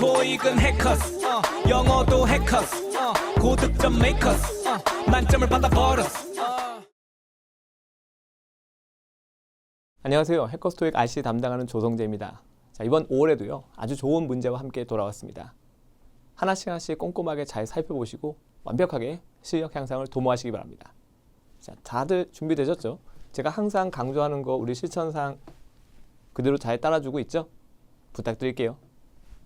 토익은 해커스 영어도 해커스 고득점 메이커스 만점을 받아버렸어. 안녕하세요. 해커스 토익 RC 담당하는 조성재입니다. 자, 이번 5월에도요 아주 좋은 문제와 함께 돌아왔습니다. 하나씩 꼼꼼하게 잘 살펴보시고 완벽하게 실력 향상을 도모하시기 바랍니다. 자, 다들 준비되셨죠? 제가 항상 강조하는 거 우리 실천상 그대로 잘 따라주고 있죠? 부탁드릴게요.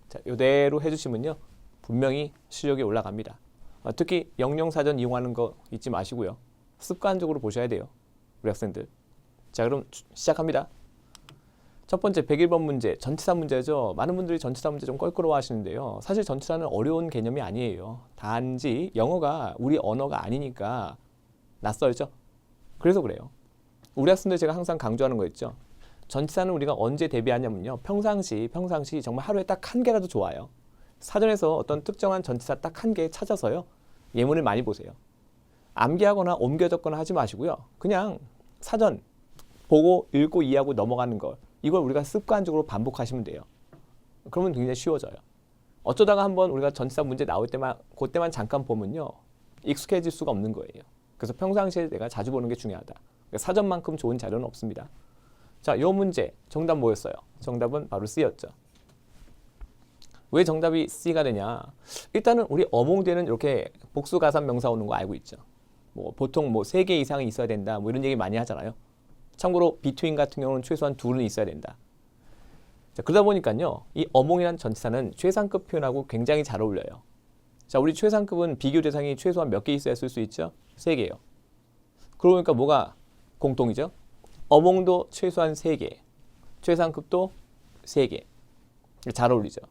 자, 이대로 해주시면요 분명히 실력이 올라갑니다. 특히 영영사전 이용하는 거 잊지 마시고요. 습관적으로 보셔야 돼요. 우리 학생들. 자, 그럼 시작합니다. 첫 번째 101번 문제, 전치사 문제죠. 많은 분들이 전치사 문제 좀 껄끄러워 하시는데요. 사실 전치사는 어려운 개념이 아니에요. 단지 영어가 우리 언어가 아니니까 낯설죠. 그래서 그래요. 우리 학생들 제가 항상 강조하는 거 있죠. 전치사는 우리가 언제 대비하냐면요. 평상시 정말 하루에 딱 한 개라도 좋아요. 사전에서 어떤 특정한 전치사 딱 한 개 찾아서요. 예문을 많이 보세요. 암기하거나 옮겨 적거나 하지 마시고요. 그냥 사전 보고 읽고 이해하고 넘어가는 걸 이걸 우리가 습관적으로 반복하시면 돼요. 그러면 굉장히 쉬워져요. 어쩌다가 한번 우리가 전치사 문제 나올 때만 그때만 잠깐 보면요. 익숙해질 수가 없는 거예요. 그래서 평상시에 내가 자주 보는 게 중요하다. 그러니까 사전만큼 좋은 자료는 없습니다. 자, 이 문제 정답 뭐였어요? 정답은 바로 C였죠. 왜 정답이 C가 되냐? 일단은 우리 어몽대는 이렇게 복수가산 명사 오는 거 알고 있죠. 뭐 보통 뭐 3개 이상이 있어야 된다. 뭐 이런 얘기 많이 하잖아요. 참고로 between 같은 경우는 최소한 2는 있어야 된다. 자, 그러다 보니까요. 이 어몽이라는 전치사는 최상급 표현하고 굉장히 잘 어울려요. 자, 우리 최상급은 비교 대상이 최소한 몇 개 있어야 쓸 수 있죠? 3개요. 그러니까 뭐가 공통이죠? 어몽도 최소한 3개, 최상급도 3개. 잘 어울리죠.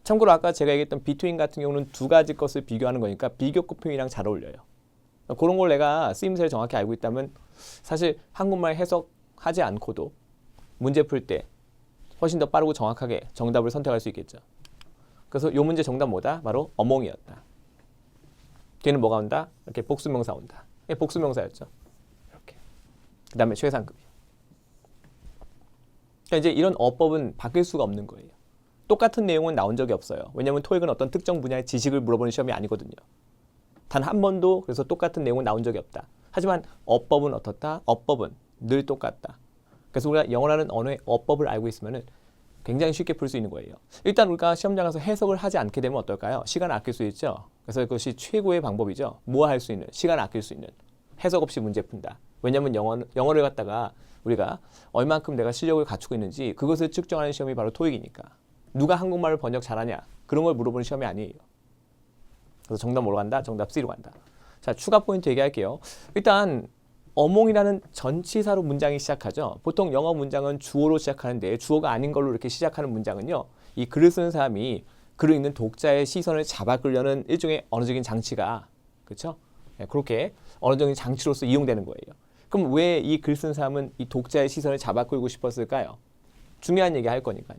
참고로 아까 제가 얘기했던 between 같은 경우는 2가지 것을 비교하는 거니까 비교급 표현이랑 잘 어울려요. 그런 걸 내가 쓰임새를 정확히 알고 있다면 사실 한국말 해석하지 않고도 문제 풀 때 훨씬 더 빠르고 정확하게 정답을 선택할 수 있겠죠. 그래서 이 문제 정답 뭐다? 바로 어몽이었다. 뒤에는 뭐가 온다? 이렇게 복수명사 온다. 복수명사였죠. 이렇게. 그 다음에 최상급이요. 그러니까 이제 이런 어법은 바뀔 수가 없는 거예요. 똑같은 내용은 나온 적이 없어요. 왜냐하면 토익은 어떤 특정 분야의 지식을 물어보는 시험이 아니거든요. 단 한 번도 그래서 똑같은 내용은 나온 적이 없다. 하지만 어법은 어떻다? 어법은 늘 똑같다. 그래서 우리가 영어라는 언어의 어법을 알고 있으면 굉장히 쉽게 풀 수 있는 거예요. 일단 우리가 시험장 가서 해석을 하지 않게 되면 어떨까요? 시간을 아낄 수 있죠. 그래서 그것이 최고의 방법이죠. 뭐 할 수 있는, 시간을 아낄 수 있는. 해석 없이 문제 푼다. 왜냐하면 영어를 갖다가 우리가 얼만큼 내가 실력을 갖추고 있는지 그것을 측정하는 시험이 바로 토익이니까. 누가 한국말을 번역 잘하냐? 그런 걸 물어보는 시험이 아니에요. 그래서 정답 뭐로 간다? 정답 C로 간다. 자, 추가 포인트 얘기할게요. 일단 어몽이라는 전치사로 문장이 시작하죠. 보통 영어 문장은 주어로 시작하는데 주어가 아닌 걸로 이렇게 시작하는 문장은요. 이 글을 쓰는 사람이 글을 읽는 독자의 시선을 잡아 끌려는 일종의 언어적인 장치가 그렇죠? 네, 그렇게 언어적인 장치로서 이용되는 거예요. 그럼 왜 이 글 쓰는 사람은 이 독자의 시선을 잡아 끌고 싶었을까요? 중요한 얘기 할 거니까요.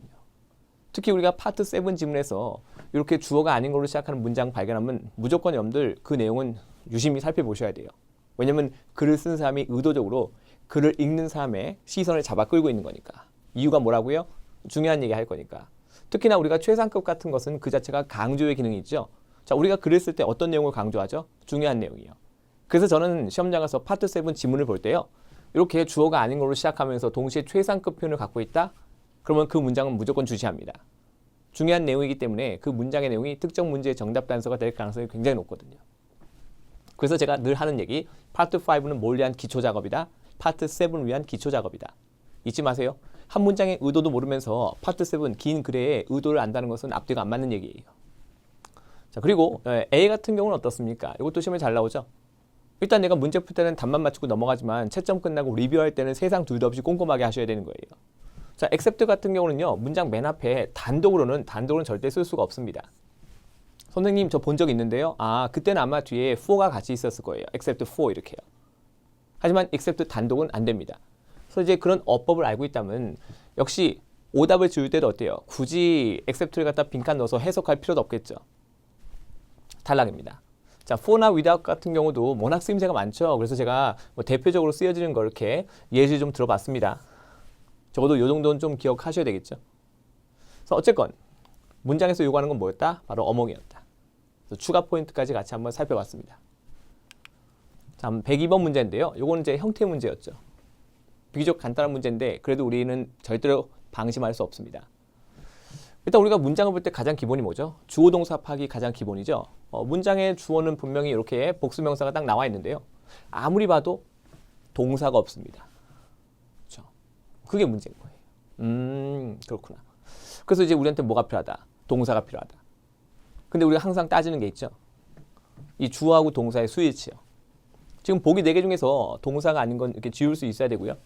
특히 우리가 파트 7 지문에서 이렇게 주어가 아닌 걸로 시작하는 문장 발견하면 무조건 여러분들 그 내용은 유심히 살펴보셔야 돼요. 왜냐하면 글을 쓴 사람이 의도적으로 글을 읽는 사람의 시선을 잡아 끌고 있는 거니까. 이유가 뭐라고요? 중요한 얘기 할 거니까. 특히나 우리가 최상급 같은 것은 그 자체가 강조의 기능이 있죠. 자, 우리가 글을 쓸 때 어떤 내용을 강조하죠? 중요한 내용이요. 그래서 저는 시험장 가서 파트 7 지문을 볼 때요. 이렇게 주어가 아닌 걸로 시작하면서 동시에 최상급 표현을 갖고 있다? 그러면 그 문장은 무조건 주시합니다. 중요한 내용이기 때문에 그 문장의 내용이 특정 문제의 정답 단서가 될 가능성이 굉장히 높거든요. 그래서 제가 늘 하는 얘기, 파트 5는 뭘 위한 기초 작업이다. 파트 7을 위한 기초 작업이다. 잊지 마세요. 한 문장의 의도도 모르면서 파트 7 긴 글의 의도를 안다는 것은 앞뒤가 안 맞는 얘기예요. 자, 그리고 A 같은 경우는 어떻습니까? 이것도 시험에 잘 나오죠. 일단 내가 문제 풀 때는 답만 맞추고 넘어가지만 채점 끝나고 리뷰할 때는 세상 둘도 없이 꼼꼼하게 하셔야 되는 거예요. 자, except 같은 경우는요. 문장 맨 앞에 단독으로는 절대 쓸 수가 없습니다. 선생님 저 본 적 있는데요. 아, 그때는 아마 뒤에 for가 같이 있었을 거예요. except for 이렇게요. 하지만 except 단독은 안 됩니다. 그래서 이제 그런 어법을 알고 있다면 역시 오답을 지을 때도 어때요? 굳이 except를 갖다 빈칸 넣어서 해석할 필요도 없겠죠. 탈락입니다. 자, for나 without 같은 경우도 워낙 쓰임새가 많죠. 그래서 제가 뭐 대표적으로 쓰여지는 거 이렇게 예시를 좀 들어봤습니다. 적어도 이 정도는 좀 기억하셔야 되겠죠. 그래서 어쨌건 문장에서 요구하는 건 뭐였다? 바로 어몽이었다. 그래서 추가 포인트까지 같이 한번 살펴봤습니다. 자, 102번 문제인데요. 요거는 이제 형태 문제였죠. 비교적 간단한 문제인데 그래도 우리는 절대로 방심할 수 없습니다. 일단 우리가 문장을 볼 때 가장 기본이 뭐죠? 주어 동사 파악이 가장 기본이죠. 문장의 주어는 분명히 이렇게 복수명사가 딱 나와 있는데요. 아무리 봐도 동사가 없습니다. 그렇죠? 그게 문제인 거예요. 그렇구나. 그래서 이제 우리한테 뭐가 필요하다? 동사가 필요하다. 근데 우리가 항상 따지는 게 있죠. 이 주어하고 동사의 스위치요. 지금 보기 4개 중에서 동사가 아닌 건 이렇게 지울 수 있어야 되고요.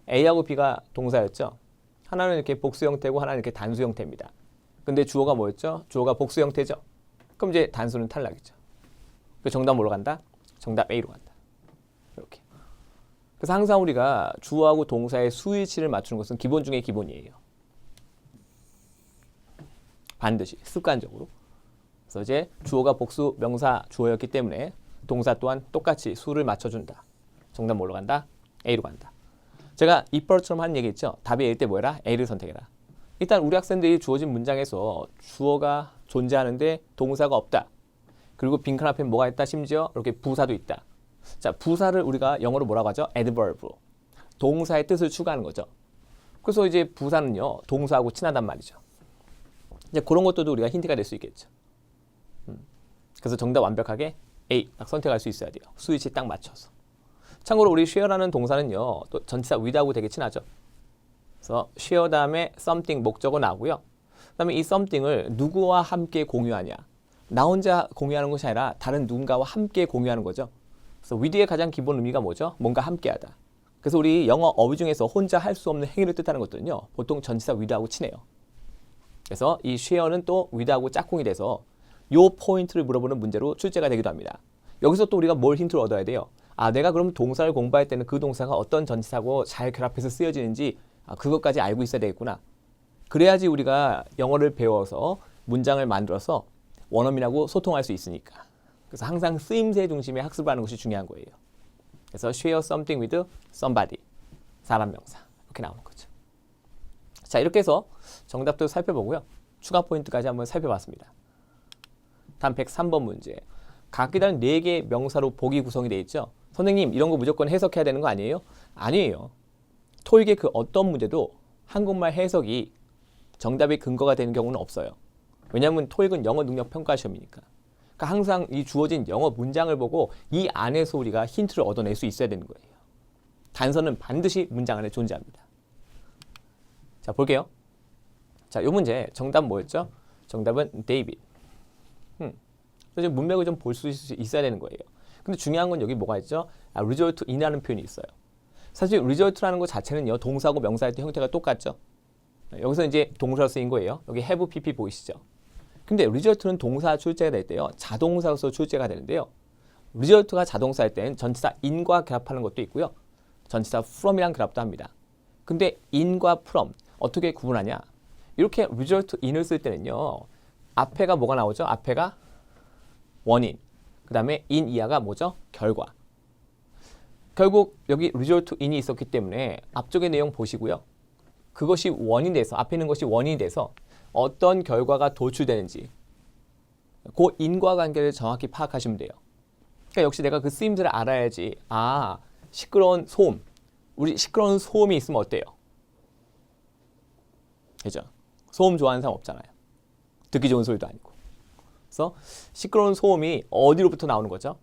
A하고 B가 동사였죠. 하나는 이렇게 복수 형태고 하나는 이렇게 단수 형태입니다. 근데 주어가 뭐였죠? 주어가 복수 형태죠. 그럼 이제 단수는 탈락이죠. 그 정답 뭐로 간다? 정답 A로 간다. 이렇게. 그래서 항상 우리가 주어하고 동사의 스위치를 맞추는 것은 기본 중에 기본이에요. 반드시 습관적으로. 그래서 이제 주어가 복수 명사 주어였기 때문에 동사 또한 똑같이 수를 맞춰준다. 정답 뭐로 간다? A로 간다. 제가 이빨처럼 한 얘기 있죠. 답이 A일 때 뭐해라? A를 선택해라. 일단 우리 학생들이 주어진 문장에서 주어가 존재하는데 동사가 없다. 그리고 빈칸 앞에 뭐가 있다? 심지어 이렇게 부사도 있다. 자, 부사를 우리가 영어로 뭐라고 하죠? adverb. 동사의 뜻을 추가하는 거죠. 그래서 이제 부사는요. 동사하고 친하단 말이죠. 이제 그런 것들도 우리가 힌트가 될 수 있겠죠. 그래서 정답 완벽하게 A 딱 선택할 수 있어야 돼요. 스위치 딱 맞춰서. 참고로 우리 share라는 동사는요. 또 전치사 with하고 되게 친하죠. 그래서 share 다음에 something 목적어 나오고요. 그다음에 이 something을 누구와 함께 공유하냐. 나 혼자 공유하는 것이 아니라 다른 누군가와 함께 공유하는 거죠. 그래서 with의 가장 기본 의미가 뭐죠? 뭔가 함께하다. 그래서 우리 영어 어휘 중에서 혼자 할 수 없는 행위를 뜻하는 것들은요. 보통 전치사 with하고 친해요. 그래서 이 share는 또 with하고 짝꿍이 돼서 요 포인트를 물어보는 문제로 출제가 되기도 합니다. 여기서 또 우리가 뭘 힌트를 얻어야 돼요? 아, 내가 그럼 동사를 공부할 때는 그 동사가 어떤 전치사고 잘 결합해서 쓰여지는지 그것까지 알고 있어야 되겠구나. 그래야지 우리가 영어를 배워서 문장을 만들어서 원어민하고 소통할 수 있으니까. 그래서 항상 쓰임새 중심의 학습을 하는 것이 중요한 거예요. 그래서 share something with somebody. 사람 명사. 이렇게 나오는 거죠. 자, 이렇게 해서 정답도 살펴보고요. 추가 포인트까지 한번 살펴봤습니다. 다음 103번 문제. 각기 다른 4개의 명사로 복이 구성이 되어 있죠. 선생님, 이런 거 무조건 해석해야 되는 거 아니에요? 아니에요. 토익의 그 어떤 문제도 한국말 해석이 정답의 근거가 되는 경우는 없어요. 왜냐하면 토익은 영어 능력 평가 시험이니까. 그러니까 항상 이 주어진 영어 문장을 보고 이 안에서 우리가 힌트를 얻어낼 수 있어야 되는 거예요. 단서는 반드시 문장 안에 존재합니다. 자, 볼게요. 자, 이 문제 정답 뭐였죠? 정답은 데이빗. 그래서 문맥을 좀 볼 수 있어야 되는 거예요. 근데 중요한 건 여기 뭐가 있죠? result in이라는 표현이 있어요. 사실 result라는 것 자체는요. 동사하고 명사할 때 형태가 똑같죠. 여기서 이제 동사로 쓰인 거예요. 여기 have pp 보이시죠? 근데 result는 동사 출제가 될 때요. 자동사로서 출제가 되는데요. result가 자동사일 때는 전치사 in과 결합하는 것도 있고요. 전치사 from이랑 결합도 합니다. 근데 in과 from 어떻게 구분하냐? 이렇게 result in을 쓸 때는요. 앞에가 뭐가 나오죠? 앞에가 원인. 그 다음에 in 이하가 뭐죠? 결과. 결국 여기 result in이 있었기 때문에 앞쪽의 내용 보시고요. 그것이 원인이 돼서 앞에 있는 것이 원인이 돼서 어떤 결과가 도출되는지 그 인과관계를 정확히 파악하시면 돼요. 그러니까 역시 내가 그 쓰임새를 알아야지. 아, 시끄러운 소음. 우리 시끄러운 소음이 있으면 어때요? 그죠? 소음 좋아하는 사람 없잖아요. 듣기 좋은 소리도 아니고. 그래서 시끄러운 소음이 어디로부터 나오는 거죠?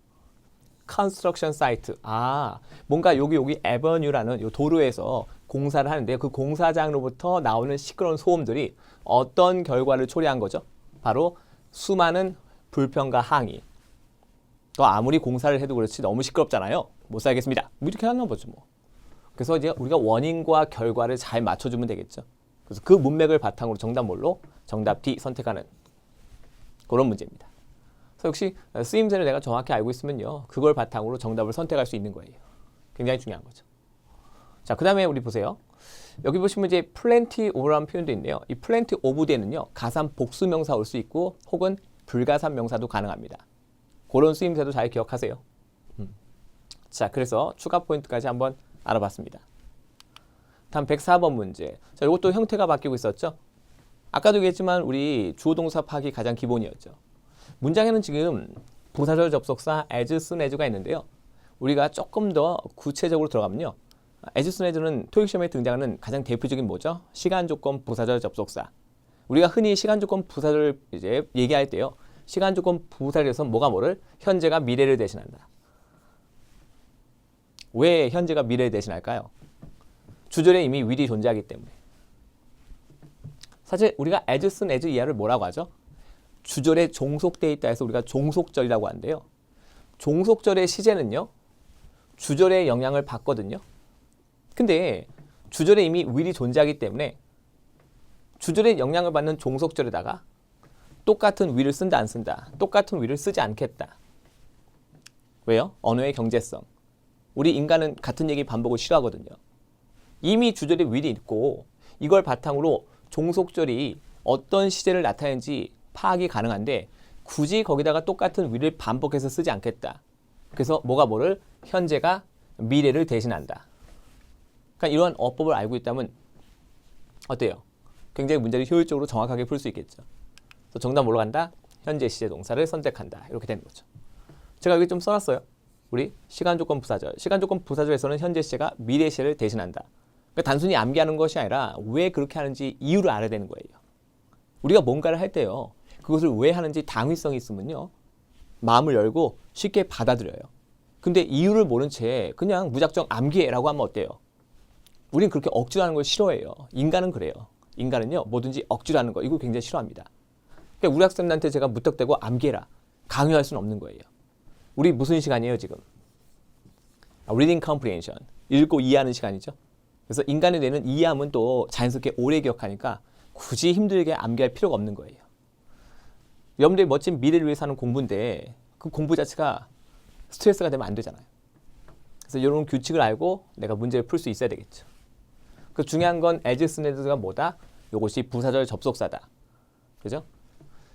construction site. 아, 뭔가 여기 avenue라는 요 도로에서 공사를 하는데 그 공사장으로부터 나오는 시끄러운 소음들이 어떤 결과를 초래한 거죠? 바로 수많은 불평과 항의. 또 아무리 공사를 해도 그렇지 너무 시끄럽잖아요. 못 살겠습니다. 뭐 이렇게 하나 보죠 뭐. 그래서 이제 우리가 원인과 결과를 잘 맞춰주면 되겠죠. 그래서 그 문맥을 바탕으로 정답 뭘로? 정답 D 선택하는 그런 문제입니다. 그래서 역시 쓰임새를 내가 정확히 알고 있으면요. 그걸 바탕으로 정답을 선택할 수 있는 거예요. 굉장히 중요한 거죠. 자, 그 다음에 우리 보세요. 여기 보시면 이제 plenty of라는 표현도 있네요. 이 plenty of 뒤에는요. 가산 복수명사 올 수 있고 혹은 불가산 명사도 가능합니다. 그런 쓰임새도 잘 기억하세요. 자, 그래서 추가 포인트까지 한번 알아봤습니다. 다음 104번 문제. 자, 이것도 형태가 바뀌고 있었죠. 아까도 얘기했지만 우리 주어 동사 파악이 가장 기본이었죠. 문장에는 지금 부사절 접속사 as soon as가 있는데요. 우리가 조금 더 구체적으로 들어가면요. as soon as는 토익 시험에 등장하는 가장 대표적인 뭐죠? 시간 조건 부사절 접속사. 우리가 흔히 시간 조건 부사절 이제 얘기할 때요. 시간 조건 부사절에서 뭐가 뭐를? 현재가 미래를 대신한다. 왜 현재가 미래를 대신할까요? 주절에 이미 will이 존재하기 때문에. 사실 우리가 as soon as 이하를 뭐라고 하죠? 주절에 종속되어 있다 해서 우리가 종속절이라고 하는데요. 종속절의 시제는요. 주절의 영향을 받거든요. 근데 주절에 이미 will이 존재하기 때문에 주절의 영향을 받는 종속절에다가 똑같은 will을 쓴다 안 쓴다. 똑같은 will을 쓰지 않겠다. 왜요? 언어의 경제성. 우리 인간은 같은 얘기 반복을 싫어하거든요. 이미 주절에 will이 있고 이걸 바탕으로 종속절이 어떤 시제를 나타내는지 파악이 가능한데 굳이 거기다가 똑같은 will을 반복해서 쓰지 않겠다. 그래서 뭐가 뭐를? 현재가 미래를 대신한다. 그러니까 이러한 어법을 알고 있다면 어때요? 굉장히 문제를 효율적으로 정확하게 풀 수 있겠죠. 그래서 정답 뭘로 간다? 현재 시제 동사를 선택한다. 이렇게 되는 거죠. 제가 여기 좀 써놨어요. 우리 시간 조건 부사절. 시간 조건 부사절에서는 현재 시제가 미래 시제를 대신한다. 그러니까 단순히 암기하는 것이 아니라 왜 그렇게 하는지 이유를 알아야 되는 거예요. 우리가 뭔가를 할 때요. 그것을 왜 하는지 당위성이 있으면요. 마음을 열고 쉽게 받아들여요. 근데 이유를 모른 채 그냥 무작정 암기해라고 하면 어때요? 우린 그렇게 억지로 하는 걸 싫어해요. 인간은 그래요. 인간은요. 뭐든지 억지로 하는 거 이거 굉장히 싫어합니다. 그러니까 우리 학생들한테 제가 무턱대고 암기해라. 강요할 수는 없는 거예요. 우리 무슨 시간이에요 지금? Reading Comprehension. 읽고 이해하는 시간이죠. 그래서 인간의 뇌는 이해하면 또 자연스럽게 오래 기억하니까 굳이 힘들게 암기할 필요가 없는 거예요. 여러분들의 멋진 미래를 위해서 하는 공부인데 그 공부 자체가 스트레스가 되면 안 되잖아요. 그래서 이런 규칙을 알고 내가 문제를 풀 수 있어야 되겠죠. 그 중요한 건 as soon as가 뭐다? 이것이 부사절 접속사다. 그죠?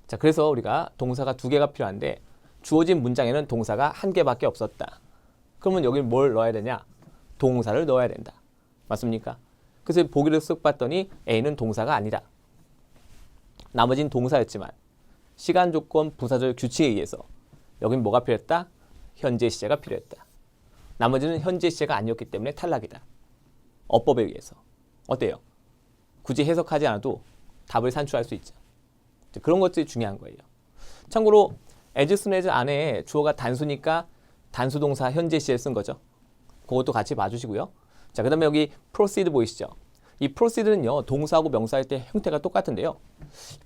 자, 그래서 우리가 동사가 2개가 필요한데 주어진 문장에는 동사가 1개밖에 없었다. 그러면 여기 뭘 넣어야 되냐? 동사를 넣어야 된다. 맞습니까? 그래서 보기를 쓱 봤더니 A는 동사가 아니다. 나머지는 동사였지만 시간 조건 부사절 규칙에 의해서 여긴 뭐가 필요했다? 현재 시제가 필요했다. 나머지는 현재 시제가 아니었기 때문에 탈락이다. 어법에 의해서. 어때요? 굳이 해석하지 않아도 답을 산출할 수 있죠. 그런 것들이 중요한 거예요. 참고로 as soon as 안에 주어가 단수니까 단수동사 현재 시제를 쓴 거죠. 그것도 같이 봐주시고요. 자, 그 다음에 여기 proceed 보이시죠? 이 proceed는요, 동사하고 명사할 때 형태가 똑같은데요.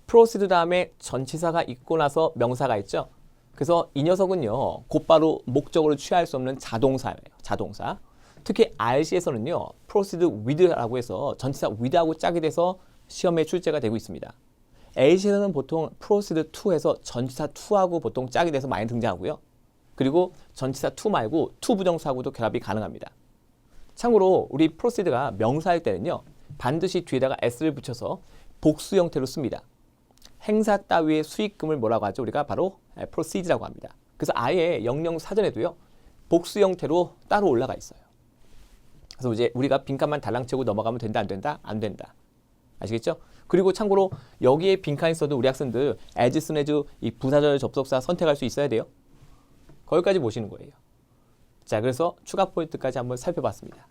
proceed 다음에 전치사가 있고 나서 명사가 있죠. 그래서 이 녀석은요, 곧바로 목적어를 취할 수 없는 자동사예요. 자동사. 특히 RC에서는요, proceed with라고 해서 전치사 with하고 짝이 돼서 시험에 출제가 되고 있습니다. A시에서는 보통 proceed to해서 전치사 to하고 보통 짝이 돼서 많이 등장하고요. 그리고 전치사 to 말고 to 부정사하고도 결합이 가능합니다. 참고로 우리 proceed가 명사일 때는요. 반드시 뒤에다가 s를 붙여서 복수 형태로 씁니다. 행사 따위의 수익금을 뭐라고 하죠? 우리가 바로 proceed라고 합니다. 그래서 아예 영영 사전에도요. 복수 형태로 따로 올라가 있어요. 그래서 이제 우리가 빈칸만 달랑 채우고 넘어가면 된다, 안 된다? 안 된다. 아시겠죠? 그리고 참고로 여기에 빈칸 있어도 우리 학생들 as soon as 이 부사절 접속사 선택할 수 있어야 돼요. 거기까지 보시는 거예요. 자, 그래서 추가 포인트까지 한번 살펴봤습니다.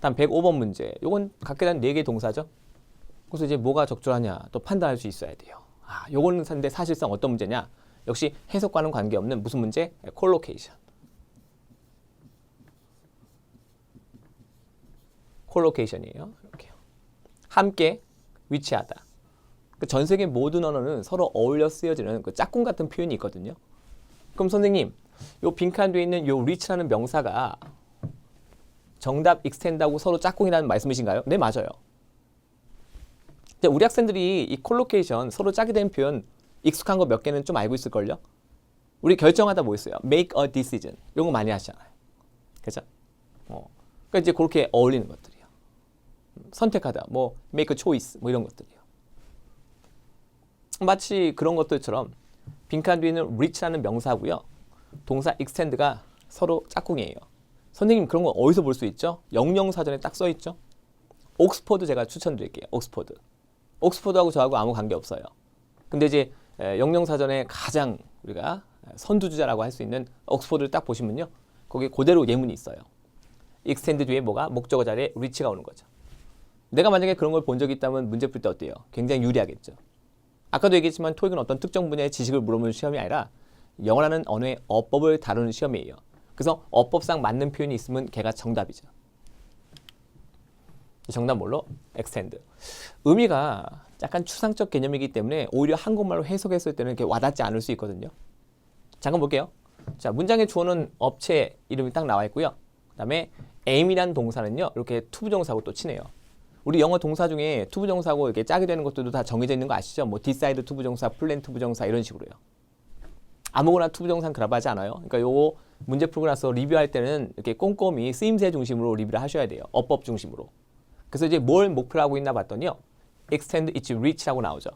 다음 105번 문제. 요건 각각 한 4개 동사죠. 그래서 이제 뭐가 적절하냐 또 판단할 수 있어야 돼요. 요거는 근데 사실상 어떤 문제냐? 역시 해석과는 관계없는 무슨 문제? 콜로케이션. 콜로케이션이에요. 이렇게요. 함께 위치하다. 전 세계 모든 언어는 서로 어울려 쓰여지는 그 짝꿍 같은 표현이 있거든요. 그럼 선생님, 요 빈칸 뒤에 있는 요 reach라는 명사가 정답 extend하고 서로 짝꿍이라는 말씀이신가요? 네, 맞아요. 우리 학생들이 이 콜로케이션 서로 짝이 된 표현 익숙한 거 몇 개는 좀 알고 있을걸요? 우리 결정하다 뭐 있어요? make a decision. 이런 거 많이 하시잖아요. 그죠? 그러니까 이제 그렇게 어울리는 것들이요. 선택하다, 뭐 make a choice, 뭐 이런 것들이요. 마치 그런 것들처럼 빈칸 뒤에는 reach라는 명사고요. 동사 extend가 서로 짝꿍이에요. 선생님 그런 거 어디서 볼 수 있죠? 영영사전에 딱 써 있죠? 옥스퍼드 제가 추천드릴게요. 옥스퍼드. 옥스퍼드하고 저하고 아무 관계 없어요. 근데 이제 영영사전에 가장 우리가 선두주자라고 할 수 있는 옥스퍼드를 딱 보시면요. 거기 그대로 예문이 있어요. 익스텐드 뒤에 뭐가 목적어 자리에 reach가 오는 거죠. 내가 만약에 그런 걸 본 적이 있다면 문제 풀 때 어때요? 굉장히 유리하겠죠. 아까도 얘기했지만 토익은 어떤 특정 분야의 지식을 물어보는 시험이 아니라 영어라는 언어의 어법을 다루는 시험이에요. 그래서 어법상 맞는 표현이 있으면 걔가 정답이죠. 정답 뭘로? extend. 의미가 약간 추상적 개념이기 때문에 오히려 한국말로 해석했을 때는 이렇게 와닿지 않을 수 있거든요. 잠깐 볼게요. 자, 문장의 주어는 업체 이름이 딱 나와 있고요. 그 다음에 aim이란 동사는요. 이렇게 투부정사하고 또 치네요. 우리 영어 동사 중에 투부정사하고 이렇게 짝이 되는 것들도 다 정해져 있는 거 아시죠? 뭐 decide 투부정사, plan 투부정사 이런 식으로요. 아무거나 투부정사는 그라바지 않아요. 그러니까 요거 문제 풀고 나서 리뷰할 때는 이렇게 꼼꼼히 쓰임새 중심으로 리뷰를 하셔야 돼요. 어법 중심으로. 그래서 이제 뭘 목표로 하고 있나 봤더니요. extend its reach라고 나오죠.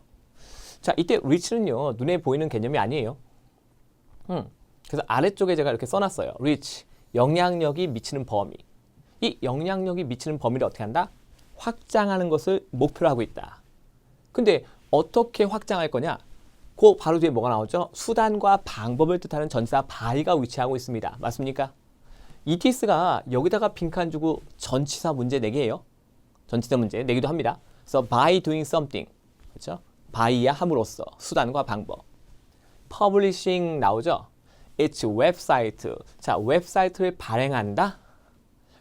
자, 이때 reach는요. 눈에 보이는 개념이 아니에요. 그래서 아래쪽에 제가 이렇게 써놨어요. reach, 영향력이 미치는 범위. 이 영향력이 미치는 범위를 어떻게 한다? 확장하는 것을 목표로 하고 있다. 근데 어떻게 확장할 거냐? 그 바로 뒤에 뭐가 나오죠? 수단과 방법을 뜻하는 전치사 by가 위치하고 있습니다. 맞습니까? ETS가 여기다가 빈칸 주고 전치사 문제 내기예요. 전치사 문제 내기도 합니다. 그래서 by doing something, 그렇죠? by야 함으로써 수단과 방법. publishing 나오죠? It's website. 자, 웹사이트를 발행한다.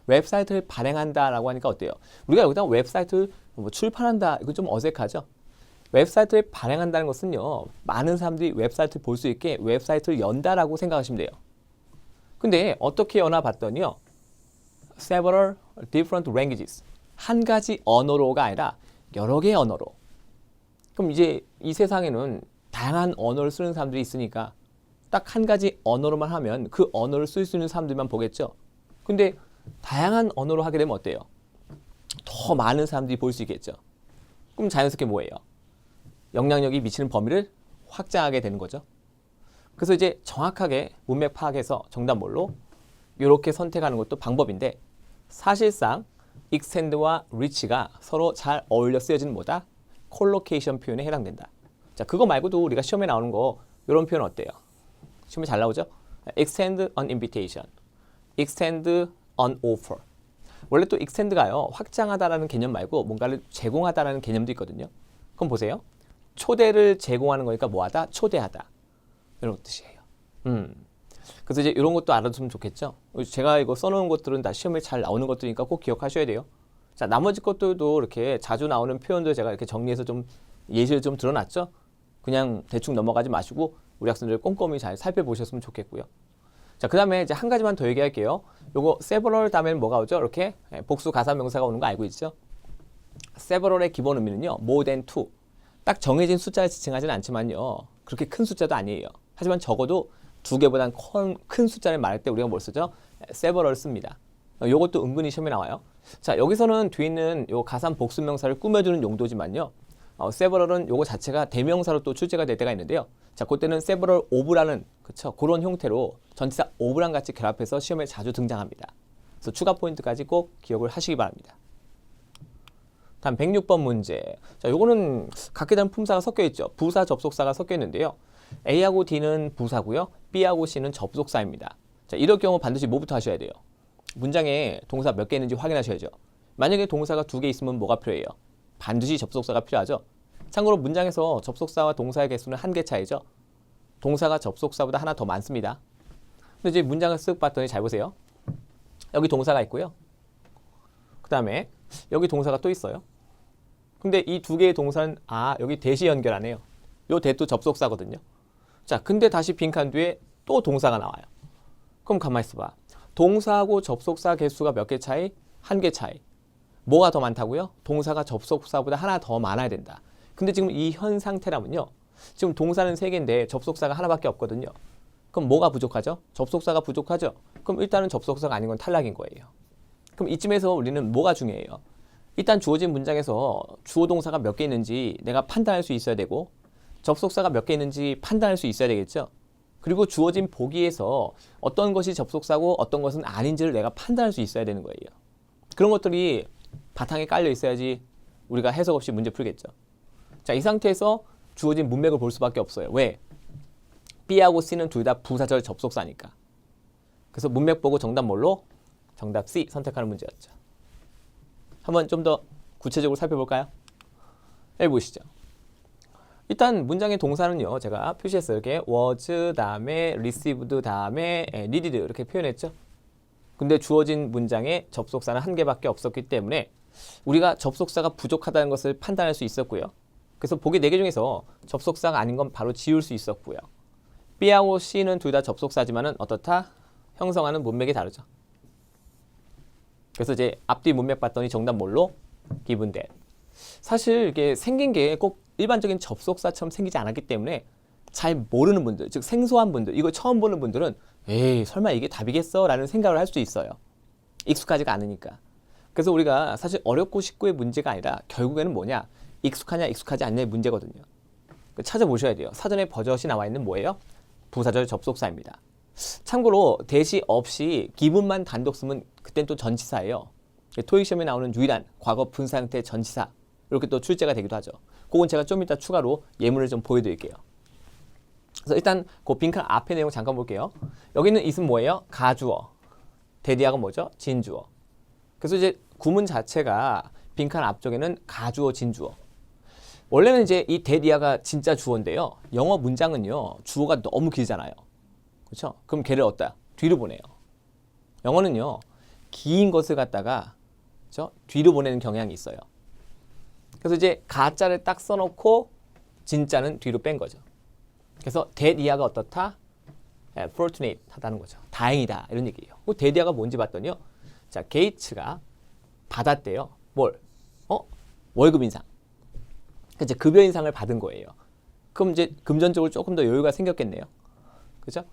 웹사이트를 발행한다라고 하니까 어때요? 우리가 여기다 웹사이트를 뭐 출판한다. 이거 좀 어색하죠? 웹사이트를 발행한다는 것은요. 많은 사람들이 웹사이트를 볼 수 있게 웹사이트를 연다라고 생각하시면 돼요. 근데 어떻게 여나 봤더니요. several different languages. 한 가지 언어로가 아니라 여러 개의 언어로. 그럼 이제 이 세상에는 다양한 언어를 쓰는 사람들이 있으니까 딱 한 가지 언어로만 하면 그 언어를 쓸 수 있는 사람들만 보겠죠. 근데 다양한 언어로 하게 되면 어때요? 더 많은 사람들이 볼 수 있겠죠. 그럼 자연스럽게 뭐예요? 영향력이 미치는 범위를 확장하게 되는 거죠. 그래서 이제 정확하게 문맥 파악해서 정답 뭘로? 이렇게 선택하는 것도 방법인데 사실상 extend와 reach가 서로 잘 어울려 쓰여지는 뭐다? 콜로케이션 표현에 해당된다. 자, 그거 말고도 우리가 시험에 나오는 거 이런 표현 어때요? 시험에 잘 나오죠? extend an invitation, extend an offer. 원래 또 extend가요. 확장하다라는 개념 말고 뭔가를 제공하다라는 개념도 있거든요. 그럼 보세요. 초대를 제공하는 거니까 뭐하다? 초대하다. 이런 뜻이에요. 그래서 이제 이런 것도 알아두면 좋겠죠. 제가 이거 써놓은 것들은 다 시험에 잘 나오는 것들이니까 꼭 기억하셔야 돼요. 자, 나머지 것들도 이렇게 자주 나오는 표현들 제가 이렇게 정리해서 좀 예시를 좀 들어놨죠. 그냥 대충 넘어가지 마시고 우리 학생들 꼼꼼히 잘 살펴보셨으면 좋겠고요. 자, 그 다음에 이제 한 가지만 더 얘기할게요. 요거 several 다음에는 뭐가 오죠? 이렇게 복수 가사 명사가 오는 거 알고 있죠? several의 기본 의미는요. more than two. 딱 정해진 숫자를 지칭하지는 않지만요. 그렇게 큰 숫자도 아니에요. 하지만 적어도 두 개보다 큰 숫자를 말할 때 우리가 뭘 쓰죠? several 씁니다. 요것도 은근히 시험에 나와요. 자, 여기서는 뒤에 있는 요 가산 복수 명사를 꾸며주는 용도지만요. several은 요거 자체가 대명사로 또 출제가 될 때가 있는데요. 자, 그때는 several of라는 그쵸? 그런 형태로 전치사 of랑 같이 결합해서 시험에 자주 등장합니다. 그래서 추가 포인트까지 꼭 기억을 하시기 바랍니다. 다음 106번 문제. 자, 요거는 각기 다른 품사가 섞여 있죠. 부사, 접속사가 섞여 있는데요. A하고 D는 부사고요. B하고 C는 접속사입니다. 자, 이럴 경우 반드시 뭐부터 하셔야 돼요? 문장에 동사 몇 개 있는지 확인하셔야죠. 만약에 동사가 2개 있으면 뭐가 필요해요? 반드시 접속사가 필요하죠. 참고로 문장에서 접속사와 동사의 개수는 1개 차이죠. 동사가 접속사보다 하나 더 많습니다. 근데 이제 문장을 쓱 봤더니 잘 보세요. 여기 동사가 있고요. 그 다음에 여기 동사가 또 있어요. 근데 이 두 개의 동사는 여기 대시 연결하네요. 요 대도 접속사거든요. 자, 근데 다시 빈칸 뒤에 또 동사가 나와요. 그럼 가만히 있어봐. 동사하고 접속사 개수가 몇 개 차이? 1개 차이. 뭐가 더 많다고요? 동사가 접속사보다 하나 더 많아야 된다. 근데 지금 이 현 상태라면요. 지금 동사는 3개인데 접속사가 하나밖에 없거든요. 그럼 뭐가 부족하죠? 접속사가 부족하죠? 그럼 일단은 접속사가 아닌 건 탈락인 거예요. 그럼 이쯤에서 우리는 뭐가 중요해요? 일단 주어진 문장에서 주어 동사가 몇 개 있는지 내가 판단할 수 있어야 되고 접속사가 몇 개 있는지 판단할 수 있어야 되겠죠? 그리고 주어진 보기에서 어떤 것이 접속사고 어떤 것은 아닌지를 내가 판단할 수 있어야 되는 거예요. 그런 것들이 바탕에 깔려 있어야지 우리가 해석 없이 문제 풀겠죠. 자, 이 상태에서 주어진 문맥을 볼 수밖에 없어요. 왜? B하고 C는 둘 다 부사절 접속사니까. 그래서 문맥 보고 정답 뭘로? 정답 C 선택하는 문제였죠. 한번 좀 더 구체적으로 살펴볼까요? 여기 보시죠. 일단 문장의 동사는요. 제가 표시했어요. 이렇게 was 다음에 received 다음에 needed 이렇게 표현했죠. 근데 주어진 문장에 접속사는 한 개밖에 없었기 때문에 우리가 접속사가 부족하다는 것을 판단할 수 있었고요. 그래서 보기 4개 중에서 접속사가 아닌 건 바로 지울 수 있었고요. B하고 C는 둘 다 접속사지만은 어떻다? 형성하는 문맥이 다르죠. 그래서 이제 앞뒤 문맥 봤더니 정답 뭘로? given that. 사실 이게 생긴 게 꼭 일반적인 접속사처럼 생기지 않았기 때문에 잘 모르는 분들, 즉 생소한 분들, 이거 처음 보는 분들은 에이 설마 이게 답이겠어? 라는 생각을 할 수도 있어요. 익숙하지가 않으니까. 그래서 우리가 사실 어렵고 쉽고의 문제가 아니라 결국에는 뭐냐? 익숙하냐 익숙하지 않냐의 문제거든요. 찾아보셔야 돼요. 사전에 버젓이 나와 있는 뭐예요? 부사절 접속사입니다. 참고로 대시 없이 기분만 단독 쓰면 그땐 또 전치사예요. 토익 시험에 나오는 유일한 과거 분사 형태 전치사 이렇게 또 출제가 되기도 하죠. 그건 제가 좀 이따 추가로 예문을 좀 보여드릴게요. 그래서 일단 그 빈칸 앞에 내용 잠깐 볼게요. 여기는 있으면 뭐예요? 가주어. 대디어가 뭐죠? 진주어. 그래서 이제 구문 자체가 빈칸 앞쪽에는 가주어, 진주어. 원래는 이제 이 대디어가 진짜 주어인데요. 영어 문장은요. 주어가 너무 길잖아요. 그렇죠? 그럼 걔를 어디다? 뒤로 보내요. 영어는요. 긴 것을 갖다가 그렇죠? 뒤로 보내는 경향이 있어요. 그래서 이제 가짜를 딱 써놓고 진짜는 뒤로 뺀 거죠. 그래서 대디어가 어떻다? fortunate 하다는 거죠. 다행이다 이런 얘기예요. 그 대디어가 뭔지 봤더니요. 자, 게이츠가 받았대요. 뭘? 월급 인상. 이제 급여 인상을 받은 거예요. 그럼 이제 금전적으로 조금 더 여유가 생겼겠네요. 그죠?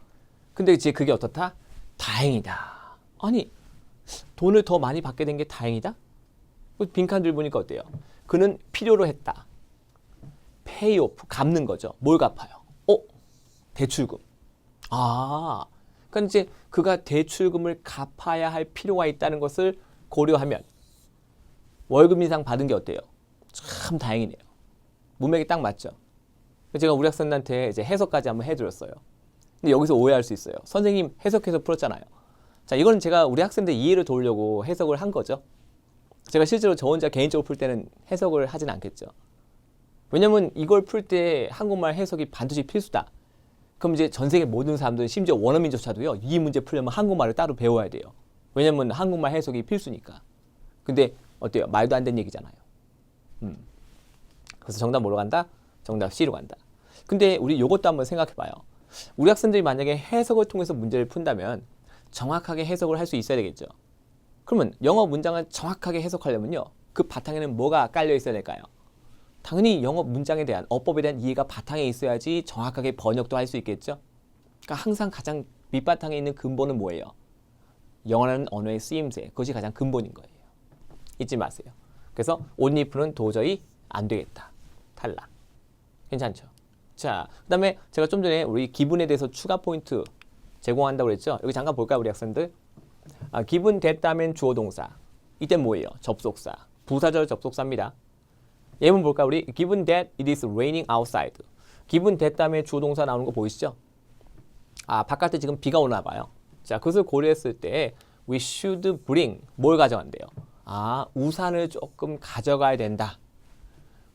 근데 이제 그게 어떻다? 다행이다. 아니, 돈을 더 많이 받게 된 게 다행이다? 빈칸들 보니까 어때요? 그는 필요로 했다. pay off, 갚는 거죠. 뭘 갚아요? 대출금. 아, 그러니까 이제 그가 대출금을 갚아야 할 필요가 있다는 것을 고려하면 월급 인상 받은 게 어때요? 참 다행이네요. 문맥이 딱 맞죠? 제가 우리 학생들한테 이제 해석까지 한번 해드렸어요. 근데 여기서 오해할 수 있어요. 선생님 해석해서 풀었잖아요. 자, 이건 제가 우리 학생들 이해를 도우려고 해석을 한 거죠. 제가 실제로 저 혼자 개인적으로 풀 때는 해석을 하진 않겠죠. 왜냐면 이걸 풀 때 한국말 해석이 반드시 필수다. 그럼 이제 전 세계 모든 사람들은 심지어 원어민조차도요. 이 문제 풀려면 한국말을 따로 배워야 돼요. 왜냐면 한국말 해석이 필수니까. 근데 어때요? 말도 안 되는 얘기잖아요. 그래서 정답 뭐로 간다? 정답 C로 간다. 근데 우리 요것도 한번 생각해 봐요. 우리 학생들이 만약에 해석을 통해서 문제를 푼다면 정확하게 해석을 할 수 있어야 되겠죠. 그러면 영어 문장을 정확하게 해석하려면요. 그 바탕에는 뭐가 깔려 있어야 될까요? 당연히 영어 문장에 대한 어법에 대한 이해가 바탕에 있어야지 정확하게 번역도 할 수 있겠죠. 그러니까 항상 가장 밑바탕에 있는 근본은 뭐예요? 영어라는 언어의 쓰임새. 그것이 가장 근본인 거예요. 잊지 마세요. 그래서 온리프는 도저히 안 되겠다. 탈락. 괜찮죠? 자, 그 다음에 제가 좀 전에 우리 기분에 대해서 추가 포인트 제공한다고 그랬죠? 여기 잠깐 볼까요, 우리 학생들? 기분 됐다면 주어 동사. 이때 뭐예요? 접속사. 부사절 접속사입니다. 예문 볼까 우리? Given that it is raining outside. 기분 됐다면 주어 동사 나오는 거 보이시죠? 바깥에 지금 비가 오나 봐요. 자, 그것을 고려했을 때 we should bring 뭘 가져간대요? 우산을 조금 가져가야 된다.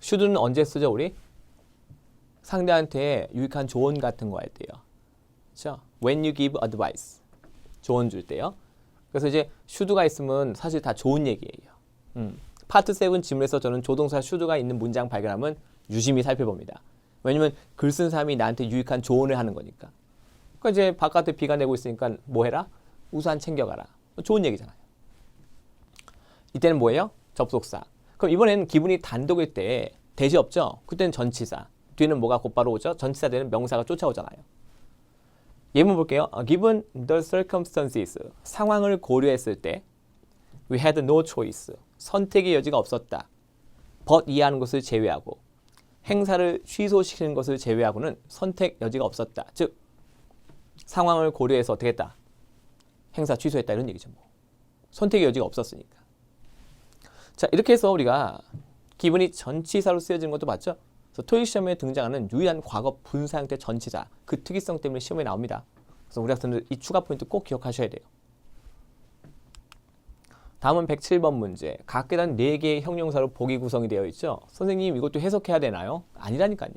should는 언제 쓰죠, 우리? 상대한테 유익한 조언 같은 거 할 때요. 그렇죠? When you give advice. 조언 줄 때요. 그래서 이제 should가 있으면 사실 다 좋은 얘기예요. 파트 7 지문에서 저는 조동사 should가 있는 문장 발견하면 유심히 살펴봅니다. 왜냐면 글 쓴 사람이 나한테 유익한 조언을 하는 거니까. 그러니까 이제 바깥에 비가 내고 있으니까 뭐 해라? 우산 챙겨가라. 좋은 얘기잖아요. 이때는 뭐예요? 접속사. 그럼 이번에는 기분이 단독일 때 대시 없죠? 그때는 전치사. 뒤에는 뭐가 곧바로 오죠? 전치사 되는 명사가 쫓아오잖아요. 예문 볼게요. Given the circumstances, 상황을 고려했을 때 we had no choice, 선택의 여지가 없었다. but 이하는 것을 제외하고 행사를 취소시키는 것을 제외하고는 선택 여지가 없었다. 즉 상황을 고려해서 어떻게 했다? 행사 취소했다 이런 얘기죠. 선택의 여지가 없었으니까. 자, 이렇게 해서 우리가 기분이 전치사로 쓰여지는 것도 봤죠? 그래서 토익 시험에 등장하는 유일한 과거 분사 형태 전치사 그 특이성 때문에 시험에 나옵니다. 그래서 우리 학생들 이 추가 포인트 꼭 기억하셔야 돼요. 다음은 107번 문제. 각 계단 4개의 형용사로 보기 구성이 되어 있죠. 선생님 이것도 해석해야 되나요? 아니라니까요.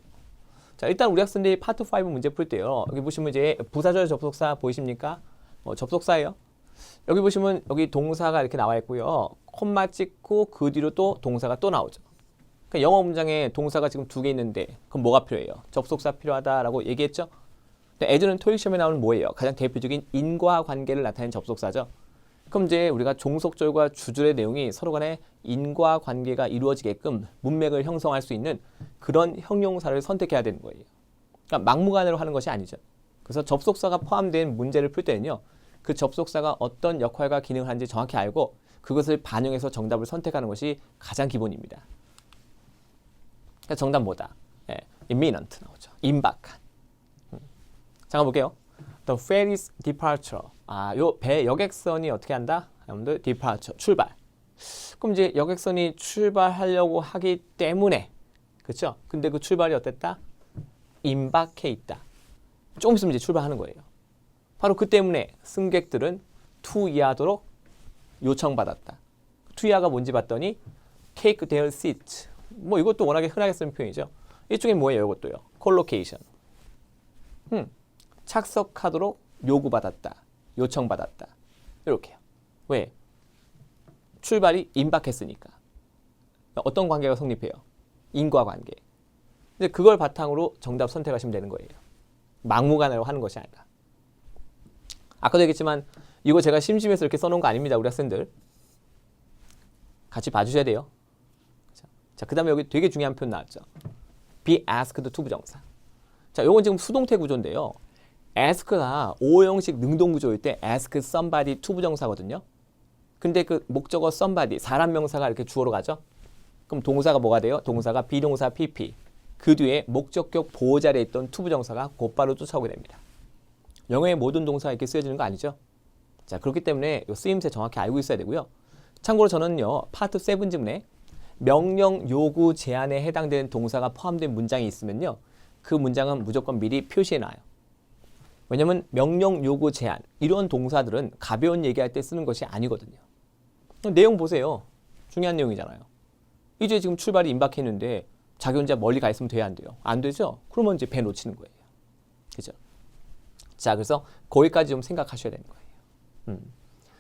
자, 일단 우리 학생들이 파트 5 문제 풀 때요. 여기 보시면 이제 부사절 접속사 보이십니까? 접속사예요. 여기 보시면 여기 동사가 이렇게 나와 있고요. 콤마 찍고 그 뒤로 또 동사가 또 나오죠. 그러니까 영어 문장에 동사가 지금 2개 있는데 그럼 뭐가 필요해요? 접속사 필요하다라고 얘기했죠. 근데 애들은 토익 시험에 나오는 뭐예요? 가장 대표적인 인과관계를 나타내는 접속사죠. 그럼 이제 우리가 종속절과 주절의 내용이 서로 간에 인과관계가 이루어지게끔 문맥을 형성할 수 있는 그런 형용사를 선택해야 되는 거예요. 그러니까 막무가내로 하는 것이 아니죠. 그래서 접속사가 포함된 문제를 풀 때는요. 그 접속사가 어떤 역할과 기능을 하는지 정확히 알고 그것을 반영해서 정답을 선택하는 것이 가장 기본입니다. 그러니까 정답 뭐다? imminent 나오죠. 임박한. 잠깐 볼게요. The ferry's departure. 요 배 여객선이 어떻게 한다? 여러분들 departure 출발. 그럼 이제 여객선이 출발하려고 하기 때문에 그렇죠? 근데 그 출발이 어땠다? 임박해 있다. 조금 있으면 이제 출발하는 거예요. 바로 그 때문에 승객들은 투이하도록 요청받았다. 투이하가 뭔지 봤더니 take their seats. 뭐 이것도 워낙에 흔하게 쓰는 표현이죠. 이쪽에 뭐예요? 이것도요. collocation. 착석하도록 요구받았다. 요청받았다. 이렇게요. 왜? 출발이 임박했으니까. 어떤 관계가 성립해요? 인과관계. 근데 그걸 바탕으로 정답 선택하시면 되는 거예요. 막무가내로 하는 것이 아니라. 아까도 얘기했지만 이거 제가 심심해서 이렇게 써놓은 거 아닙니다. 우리 학생들. 같이 봐주셔야 돼요. 자, 그 다음에 여기 되게 중요한 표현 나왔죠. be asked to 부정사. 자, 요건 지금 수동태 구조인데요. ask가 오형식 능동구조일 때 ask somebody to 부정사거든요. 근데 그 목적어 somebody, 사람 명사가 이렇게 주어로 가죠. 그럼 동사가 뭐가 돼요? 동사가 비동사 pp. 그 뒤에 목적격 보호자리에 있던 to 부정사가 곧바로 쫓아오게 됩니다. 영어의 모든 동사가 이렇게 쓰여지는 거 아니죠? 자, 그렇기 때문에 이 쓰임새 정확히 알고 있어야 되고요. 참고로 저는요, 파트 7 지문에 명령, 요구, 제안에 해당되는 동사가 포함된 문장이 있으면요, 그 문장은 무조건 미리 표시해놔요. 왜냐면 명령, 요구, 제안 이런 동사들은 가벼운 얘기할 때 쓰는 것이 아니거든요. 내용 보세요. 중요한 내용이잖아요. 이제 지금 출발이 임박했는데 자기 혼자 멀리 가 있으면 돼야 안 돼요? 안 되죠? 그러면 이제 배 놓치는 거예요. 그죠? 자, 그래서 거기까지 좀 생각하셔야 되는 거예요.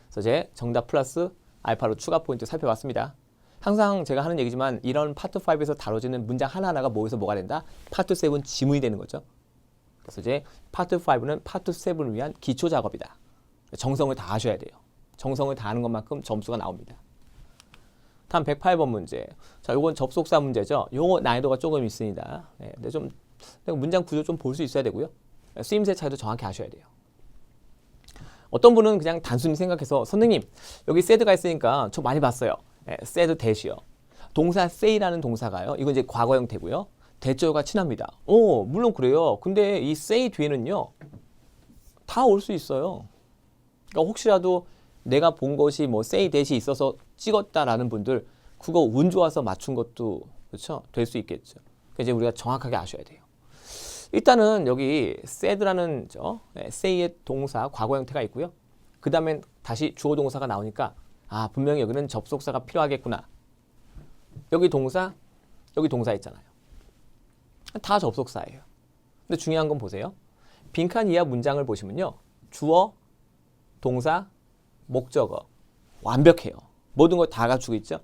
그래서 이제 정답 플러스 알파로 추가 포인트 살펴봤습니다. 항상 제가 하는 얘기지만 이런 파트 5에서 다뤄지는 문장 하나하나가 뭐에서 뭐가 된다? 파트 7 지문이 되는 거죠. 그래서 이제 파트 5는 파트 7을 위한 기초 작업이다. 정성을 다하셔야 돼요. 정성을 다하는 것만큼 점수가 나옵니다. 다음 108번 문제. 자, 요건 접속사 문제죠. 요거 난이도가 조금 있습니다. 네, 근데 좀 문장 구조 좀 볼 수 있어야 되고요. 쓰임새 차이도 정확히 아셔야 돼요. 어떤 분은 그냥 단순히 생각해서 선생님 여기 said가 있으니까 저 많이 봤어요. 네, said that이요. 동사 say라는 동사가요. 이건 이제 과거 형태고요. 대절과 친합니다. 물론 그래요. 근데 이 say 뒤에는요. 다 올 수 있어요. 그러니까 혹시라도 내가 본 것이 뭐 say that이 있어서 찍었다라는 분들 그거 운 좋아서 맞춘 것도 그렇죠? 될 수 있겠죠. 그러니까 이제 우리가 정확하게 아셔야 돼요. 일단은 여기 said라는 say의 동사 과거 형태가 있고요. 그 다음엔 다시 주어 동사가 나오니까 분명히 여기는 접속사가 필요하겠구나. 여기 동사, 여기 동사 있잖아요. 다 접속사예요. 근데 중요한 건 보세요. 빈칸 이하 문장을 보시면요. 주어, 동사, 목적어 완벽해요. 모든 걸 다 갖추고 있죠.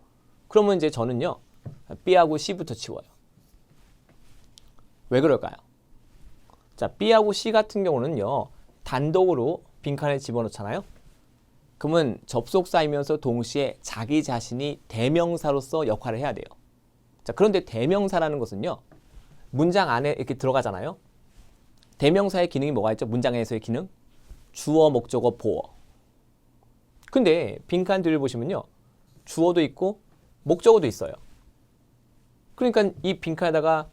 그러면 이제 저는요. B하고 C부터 치워요. 왜 그럴까요? 자, B하고 C 같은 경우는요. 단독으로 빈칸에 집어넣잖아요. 그러면 접속사이면서 동시에 자기 자신이 대명사로서 역할을 해야 돼요. 자, 그런데 대명사라는 것은요. 문장 안에 이렇게 들어가잖아요. 대명사의 기능이 뭐가 있죠? 문장에서의 기능? 주어, 목적어, 보어. 근데 빈칸 뒤를 보시면요. 주어도 있고 목적어도 있어요. 그러니까 이 빈칸에다가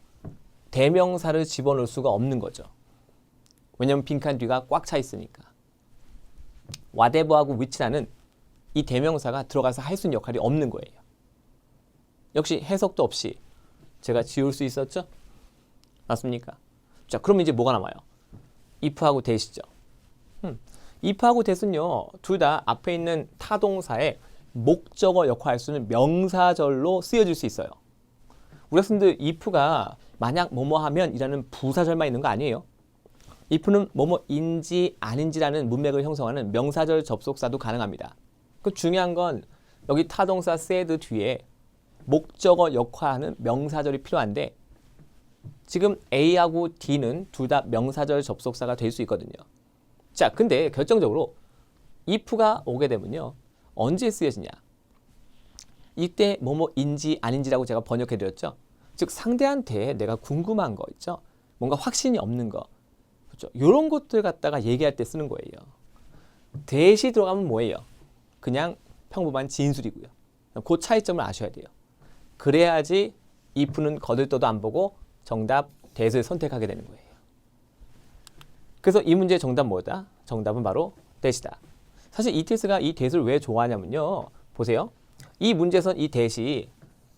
대명사를 집어넣을 수가 없는 거죠. 왜냐하면 빈칸 뒤가 꽉 차 있으니까. whatever하고 which라는 이 대명사가 들어가서 할 수 있는 역할이 없는 거예요. 역시 해석도 없이 제가 지울 수 있었죠? 맞습니까? 자, 그럼 이제 뭐가 남아요? if하고 that이죠. if하고 that은요, 둘 다 앞에 있는 타동사의 목적어 역할을 쓰는 명사절로 쓰여질 수 있어요. 우리 학생들 if가 만약 뭐뭐 하면이라는 부사절만 있는 거 아니에요. if는 뭐뭐인지 아닌지라는 문맥을 형성하는 명사절 접속사도 가능합니다. 그 중요한 건 여기 타동사 said 뒤에 목적어 역할하는 명사절이 필요한데 지금 A하고 D는 둘 다 명사절 접속사가 될 수 있거든요. 자, 근데 결정적으로 if가 오게 되면요. 언제 쓰여지냐? 이때 뭐뭐인지 아닌지라고 제가 번역해드렸죠. 즉 상대한테 내가 궁금한 거 있죠. 뭔가 확신이 없는 거. 그렇죠? 이런 것들 갖다가 얘기할 때 쓰는 거예요. that이 들어가면 뭐예요? 그냥 평범한 진술이고요. 그 차이점을 아셔야 돼요. 그래야지 if는 거들떠도 안 보고 정답 that을 선택하게 되는 거예요. 그래서 이 문제의 정답 뭐다? 정답은 바로 that이다. 사실 ETS가 이 that을 왜 좋아하냐면요. 보세요. 이 문제에선 이 that이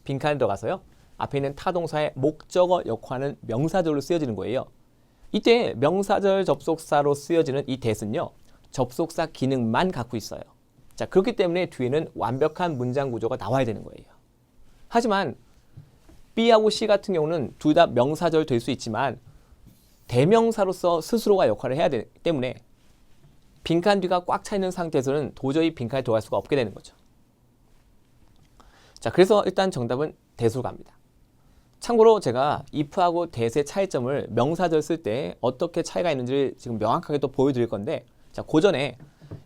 빈칸에 들어가서요. 앞에 있는 타동사의 목적어 역할하는 명사절로 쓰여지는 거예요. 이때 명사절 접속사로 쓰여지는 이 that은요. 접속사 기능만 갖고 있어요. 자, 그렇기 때문에 뒤에는 완벽한 문장 구조가 나와야 되는 거예요. 하지만 B하고 C 같은 경우는 둘 다 명사절 될 수 있지만 대명사로서 스스로가 역할을 해야 되기 때문에 빈칸 뒤가 꽉 차 있는 상태에서는 도저히 빈칸에 들어갈 수가 없게 되는 거죠. 자, 그래서 일단 정답은 that으로 갑니다. 참고로 제가 if하고 that의 차이점을 명사절 쓸 때 어떻게 차이가 있는지를 지금 명확하게 또 보여드릴 건데 자, 그 전에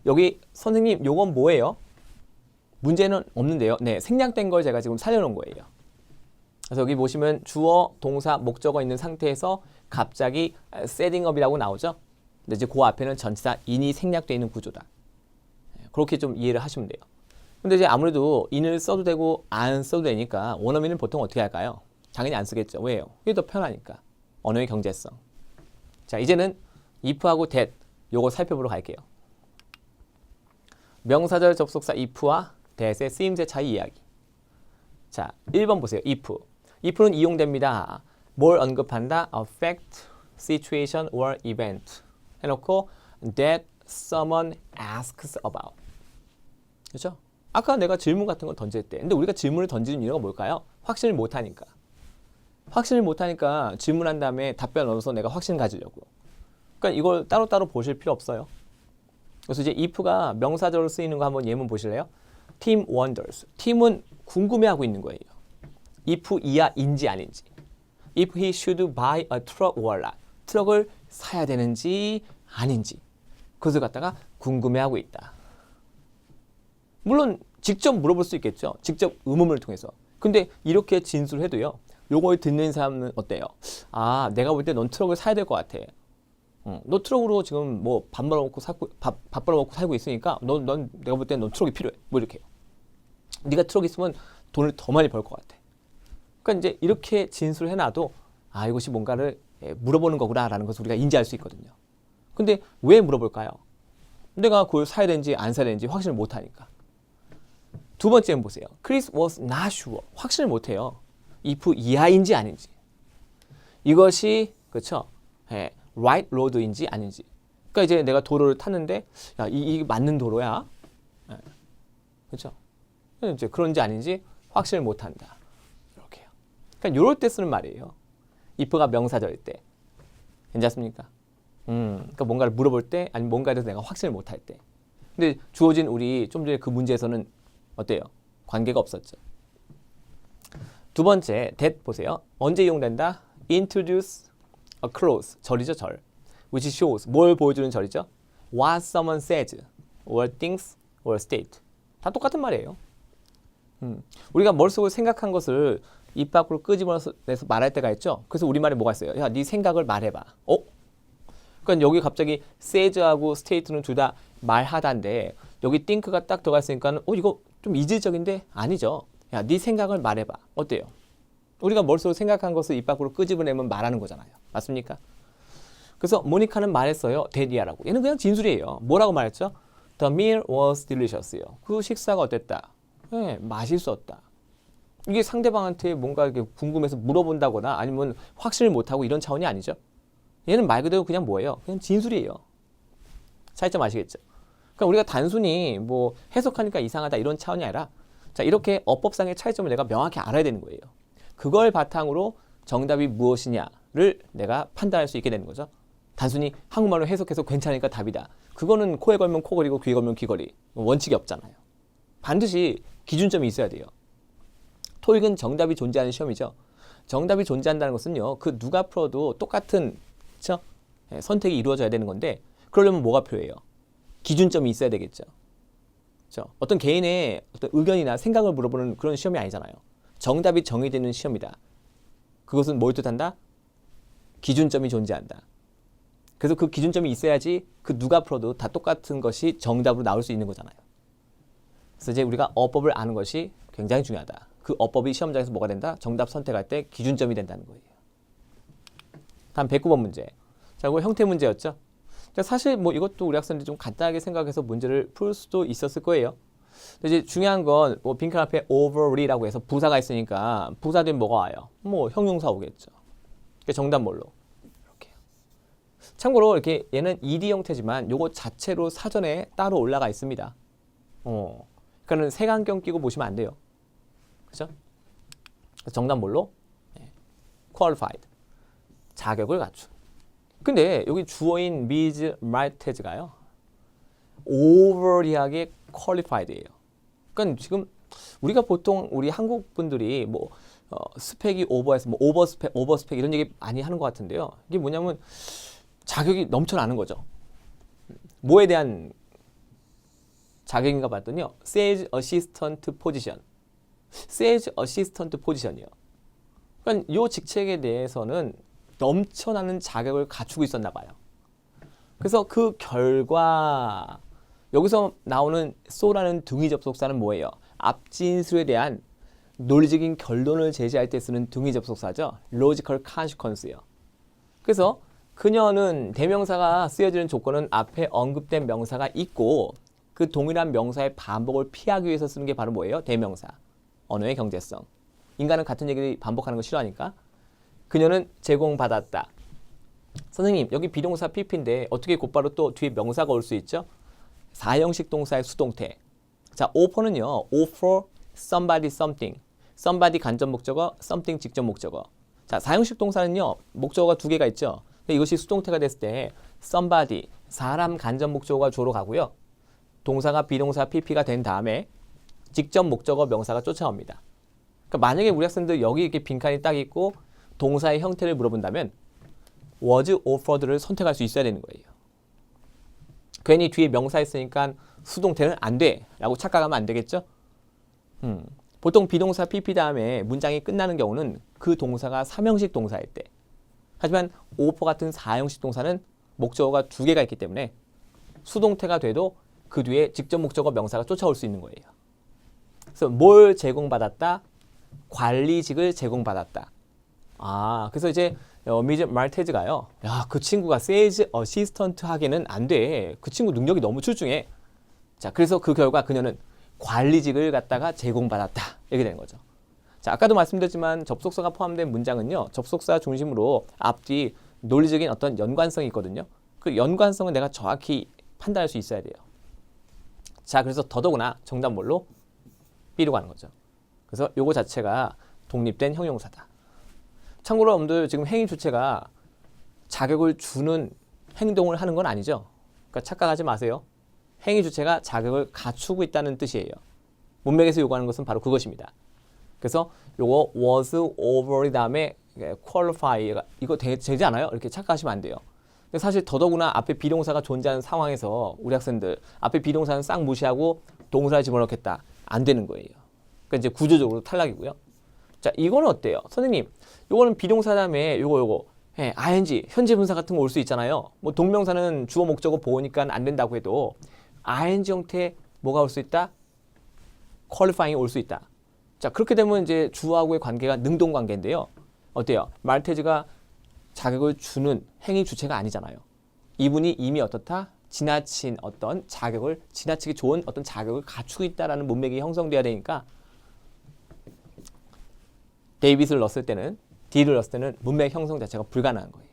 여기 선생님 요건 뭐예요? 문제는 없는데요. 네, 생략된 걸 제가 지금 살려놓은 거예요. 그래서 여기 보시면 주어, 동사, 목적어 있는 상태에서 갑자기 setting up이라고 나오죠. 근데 이제 그 앞에는 전치사 in이 생략되어 있는 구조다. 그렇게 좀 이해를 하시면 돼요. 근데 이제 아무래도 in을 써도 되고 안 써도 되니까 원어민은 보통 어떻게 할까요? 당연히 안 쓰겠죠. 왜요? 이게 더 편하니까. 언어의 경제성. 자, 이제는 if하고 that 요거 살펴보러 갈게요. 명사절 접속사 if와 that의 쓰임새 차이 이야기. 자, 1번 보세요. if는 이용됩니다. 뭘 언급한다? A fact, situation or event 해놓고 that someone asks about. 그렇죠? 아까 내가 질문 같은 거 던질 때 근데 우리가 질문을 던지는 이유가 뭘까요? 확신을 못하니까. 확신을 못하니까 질문한 다음에 답변 얻어서 내가 확신 가지려고. 그러니까 이걸 따로따로 보실 필요 없어요. 그래서 이제 if가 명사절로 쓰이는 거 한번 예문 보실래요? Tim wonders. 팀은 궁금해하고 있는 거예요. if 이하인지 아닌지. If he should buy a truck or not. 트럭을 사야 되는지 아닌지. 그것을 갖다가 궁금해하고 있다. 물론 직접 물어볼 수 있겠죠. 직접 의문문을 통해서. 근데 이렇게 진술해도요. 요걸 듣는 사람은 어때요? 아, 내가 볼 때 넌 트럭을 사야 될 것 같아. 너 트럭으로 지금 뭐 밥 벌어먹고 살고 있으니까 넌 내가 볼 때 넌 트럭이 필요해. 뭐 이렇게요. 네가 트럭 있으면 돈을 더 많이 벌 것 같아. 그러니까 이제 이렇게 진술해놔도 아, 이것이 뭔가를 물어보는 거구나라는 것을 우리가 인지할 수 있거든요. 근데 왜 물어볼까요? 내가 그걸 사야 되는지 안 사야 되는지 확신을 못하니까. 두 번째는 보세요. Chris was not sure. 확신을 못해요. if 이하인지 아닌지. 이것이 그렇죠? right road인지 아닌지. 그러니까 이제 내가 도로를 탔는데 야, 이게 맞는 도로야? 그렇죠? 이제 그런지 아닌지 확신을 못한다. 이렇게요. 그러니까 이럴 때 쓰는 말이에요. if가 명사절일 때. 괜찮습니까? 그러니까 뭔가를 물어볼 때 아니면 뭔가에 대해서 내가 확신을 못할 때. 근데 주어진 우리 좀 전에 그 문제에서는 어때요? 관계가 없었죠. 두 번째, that 보세요. 언제 이용된다? introduce a clause, 절이죠, 절. which shows, 뭘 보여주는 절이죠? what someone says, or thinks, or state. 다 똑같은 말이에요. 우리가 머릿속으로 생각한 것을 입 밖으로 끄집어내서 말할 때가 있죠. 그래서 우리말에 뭐가 있어요? 야, 네 생각을 말해봐. 그러니까 여기 갑자기 says하고 state는 둘 다 말하다인데 여기 think가 딱 들어가 있으니까 이거 좀 이질적인데 아니죠. 야, 네 생각을 말해봐. 어때요? 우리가 머릿속으로 생각한 것을 입 밖으로 끄집어내면 말하는 거잖아요. 맞습니까? 그래서 모니카는 말했어요. 데디아라고. 얘는 그냥 진술이에요. 뭐라고 말했죠? The meal was delicious요. 그 식사가 어땠다? 네, 맛있었다. 이게 상대방한테 뭔가 이렇게 궁금해서 물어본다거나 아니면 확신을 못하고 이런 차원이 아니죠. 얘는 말 그대로 그냥 뭐예요? 그냥 진술이에요. 차이점 아시겠죠? 그러니까 우리가 단순히 뭐 해석하니까 이상하다 이런 차원이 아니라 자, 이렇게 어법상의 차이점을 내가 명확히 알아야 되는 거예요. 그걸 바탕으로 정답이 무엇이냐를 내가 판단할 수 있게 되는 거죠. 단순히 한국말로 해석해서 괜찮으니까 답이다. 그거는 코에 걸면 코걸이고 귀에 걸면 귀걸이. 원칙이 없잖아요. 반드시 기준점이 있어야 돼요. 토익은 정답이 존재하는 시험이죠. 정답이 존재한다는 것은요. 그 누가 풀어도 똑같은 그쵸? 선택이 이루어져야 되는 건데 그러려면 뭐가 필요해요? 기준점이 있어야 되겠죠. 그렇죠? 어떤 개인의 어떤 의견이나 생각을 물어보는 그런 시험이 아니잖아요. 정답이 정의되는 시험이다. 그것은 뭘 뜻한다? 기준점이 존재한다. 그래서 그 기준점이 있어야지 그 누가 풀어도 다 똑같은 것이 정답으로 나올 수 있는 거잖아요. 그래서 이제 우리가 어법을 아는 것이 굉장히 중요하다. 그 어법이 시험장에서 뭐가 된다? 정답 선택할 때 기준점이 된다는 거예요. 다음 109번 문제. 자, 이거 형태 문제였죠. 사실 뭐 이것도 우리 학생들이 좀 간단하게 생각해서 문제를 풀 수도 있었을 거예요. 근데 이제 중요한 건 뭐 빈칸 앞에 overly라고 해서 부사가 있으니까 부사 뒤에 뭐가 와요? 뭐 형용사 오겠죠. 그러니까 정답 뭘로? 이렇게요. 참고로 이렇게 얘는 ed 형태지만 요거 자체로 사전에 따로 올라가 있습니다. 그러니까는 색안경 끼고 보시면 안 돼요. 그죠? 정답 뭘로? 네. qualified. 자격을 갖춘. 근데 여기 주어인 Ms Maltese가요. overly하게 qualified예요. 그러니까 지금 우리가 보통 우리 한국 분들이 뭐 스펙이 오버해서 뭐 오버스펙 이런 얘기 많이 하는 것 같은데요. 이게 뭐냐면 자격이 넘쳐나는 거죠. 뭐에 대한 자격인가 봤더니요. Sales Assistant Position. Sales Assistant Position이요. 그러니까 이 직책에 대해서는 넘쳐나는 자격을 갖추고 있었나 봐요. 그래서 그 결과 여기서 나오는 so라는 등위 접속사는 뭐예요? 앞진술에 대한 논리적인 결론을 제시할 때 쓰는 등위 접속사죠. logical consequence예요. 그래서 그녀는 대명사가 쓰여지는 조건은 앞에 언급된 명사가 있고 그 동일한 명사의 반복을 피하기 위해서 쓰는 게 바로 뭐예요? 대명사. 언어의 경제성. 인간은 같은 얘기를 반복하는 거 싫어하니까 그녀는 제공받았다. 선생님 여기 비동사 PP인데 어떻게 곧바로 또 뒤에 명사가 올 수 있죠? 4형식 동사의 수동태. 자, offer는요. offer somebody something. somebody 간접 목적어, something 직접 목적어. 자, 4형식 동사는요. 목적어가 두 개가 있죠. 근데 이것이 수동태가 됐을 때 somebody, 사람 간접 목적어가 주로 가고요. 동사가 비동사 PP가 된 다음에 직접 목적어 명사가 쫓아옵니다. 그러니까 만약에 우리 학생들 여기 이렇게 빈칸이 딱 있고 동사의 형태를 물어본다면 was offered를 선택할 수 있어야 되는 거예요. 괜히 뒤에 명사 있으니까 수동태는 안 돼 라고 착각하면 안 되겠죠? 보통 비동사 PP 다음에 문장이 끝나는 경우는 그 동사가 3형식 동사일 때. 하지만 offer 같은 4형식 동사는 목적어가 두 개가 있기 때문에 수동태가 돼도 그 뒤에 직접 목적어 명사가 쫓아올 수 있는 거예요. 그래서 뭘 제공받았다? 관리직을 제공받았다. 그래서 이제 미즈 말테즈가요. 야, 그 친구가 세일즈 어시스턴트 하기는 안 돼. 그 친구 능력이 너무 출중해. 자, 그래서 그 결과 그녀는 관리직을 갖다가 제공받았다. 이렇게 되는 거죠. 자, 아까도 말씀드렸지만 접속사가 포함된 문장은요. 접속사 중심으로 앞뒤 논리적인 어떤 연관성이 있거든요. 그 연관성은 내가 정확히 판단할 수 있어야 돼요. 자, 그래서 더더구나 정답 뭘로? B로 가는 거죠. 그래서 요거 자체가 독립된 형용사다. 참고로 여러분들 지금 행위 주체가 자격을 주는 행동을 하는 건 아니죠. 그러니까 착각하지 마세요. 행위 주체가 자격을 갖추고 있다는 뜻이에요. 문맥에서 요구하는 것은 바로 그것입니다. 그래서 요거 was over 다음에 qualify가 이거 되지 않아요? 이렇게 착각하시면 안 돼요. 근데 사실 더더구나 앞에 비동사가 존재하는 상황에서 우리 학생들 앞에 비동사는 싹 무시하고 동사를 집어넣겠다. 안 되는 거예요. 그러니까 이제 구조적으로 탈락이고요. 자, 이거는 어때요? 선생님, 요거는 비동사 다음에 요거 ing, 현재 분사 같은 거 올 수 있잖아요. 뭐 동명사는 주어 목적어 보호니까 안 된다고 해도 ing 형태 뭐가 올 수 있다? qualifying이 올 수 있다. 자, 그렇게 되면 이제 주어하고의 관계가 능동 관계인데요. 어때요? 말테즈가 자격을 주는 행위 주체가 아니잖아요. 이분이 이미 어떻다? 지나친 어떤 자격을, 지나치게 좋은 어떤 자격을 갖추고 있다라는 문맥이 형성돼야 되니까 데이빗을 넣었을 때는 D를 넣었을 때는 문맥 형성 자체가 불가능한 거예요.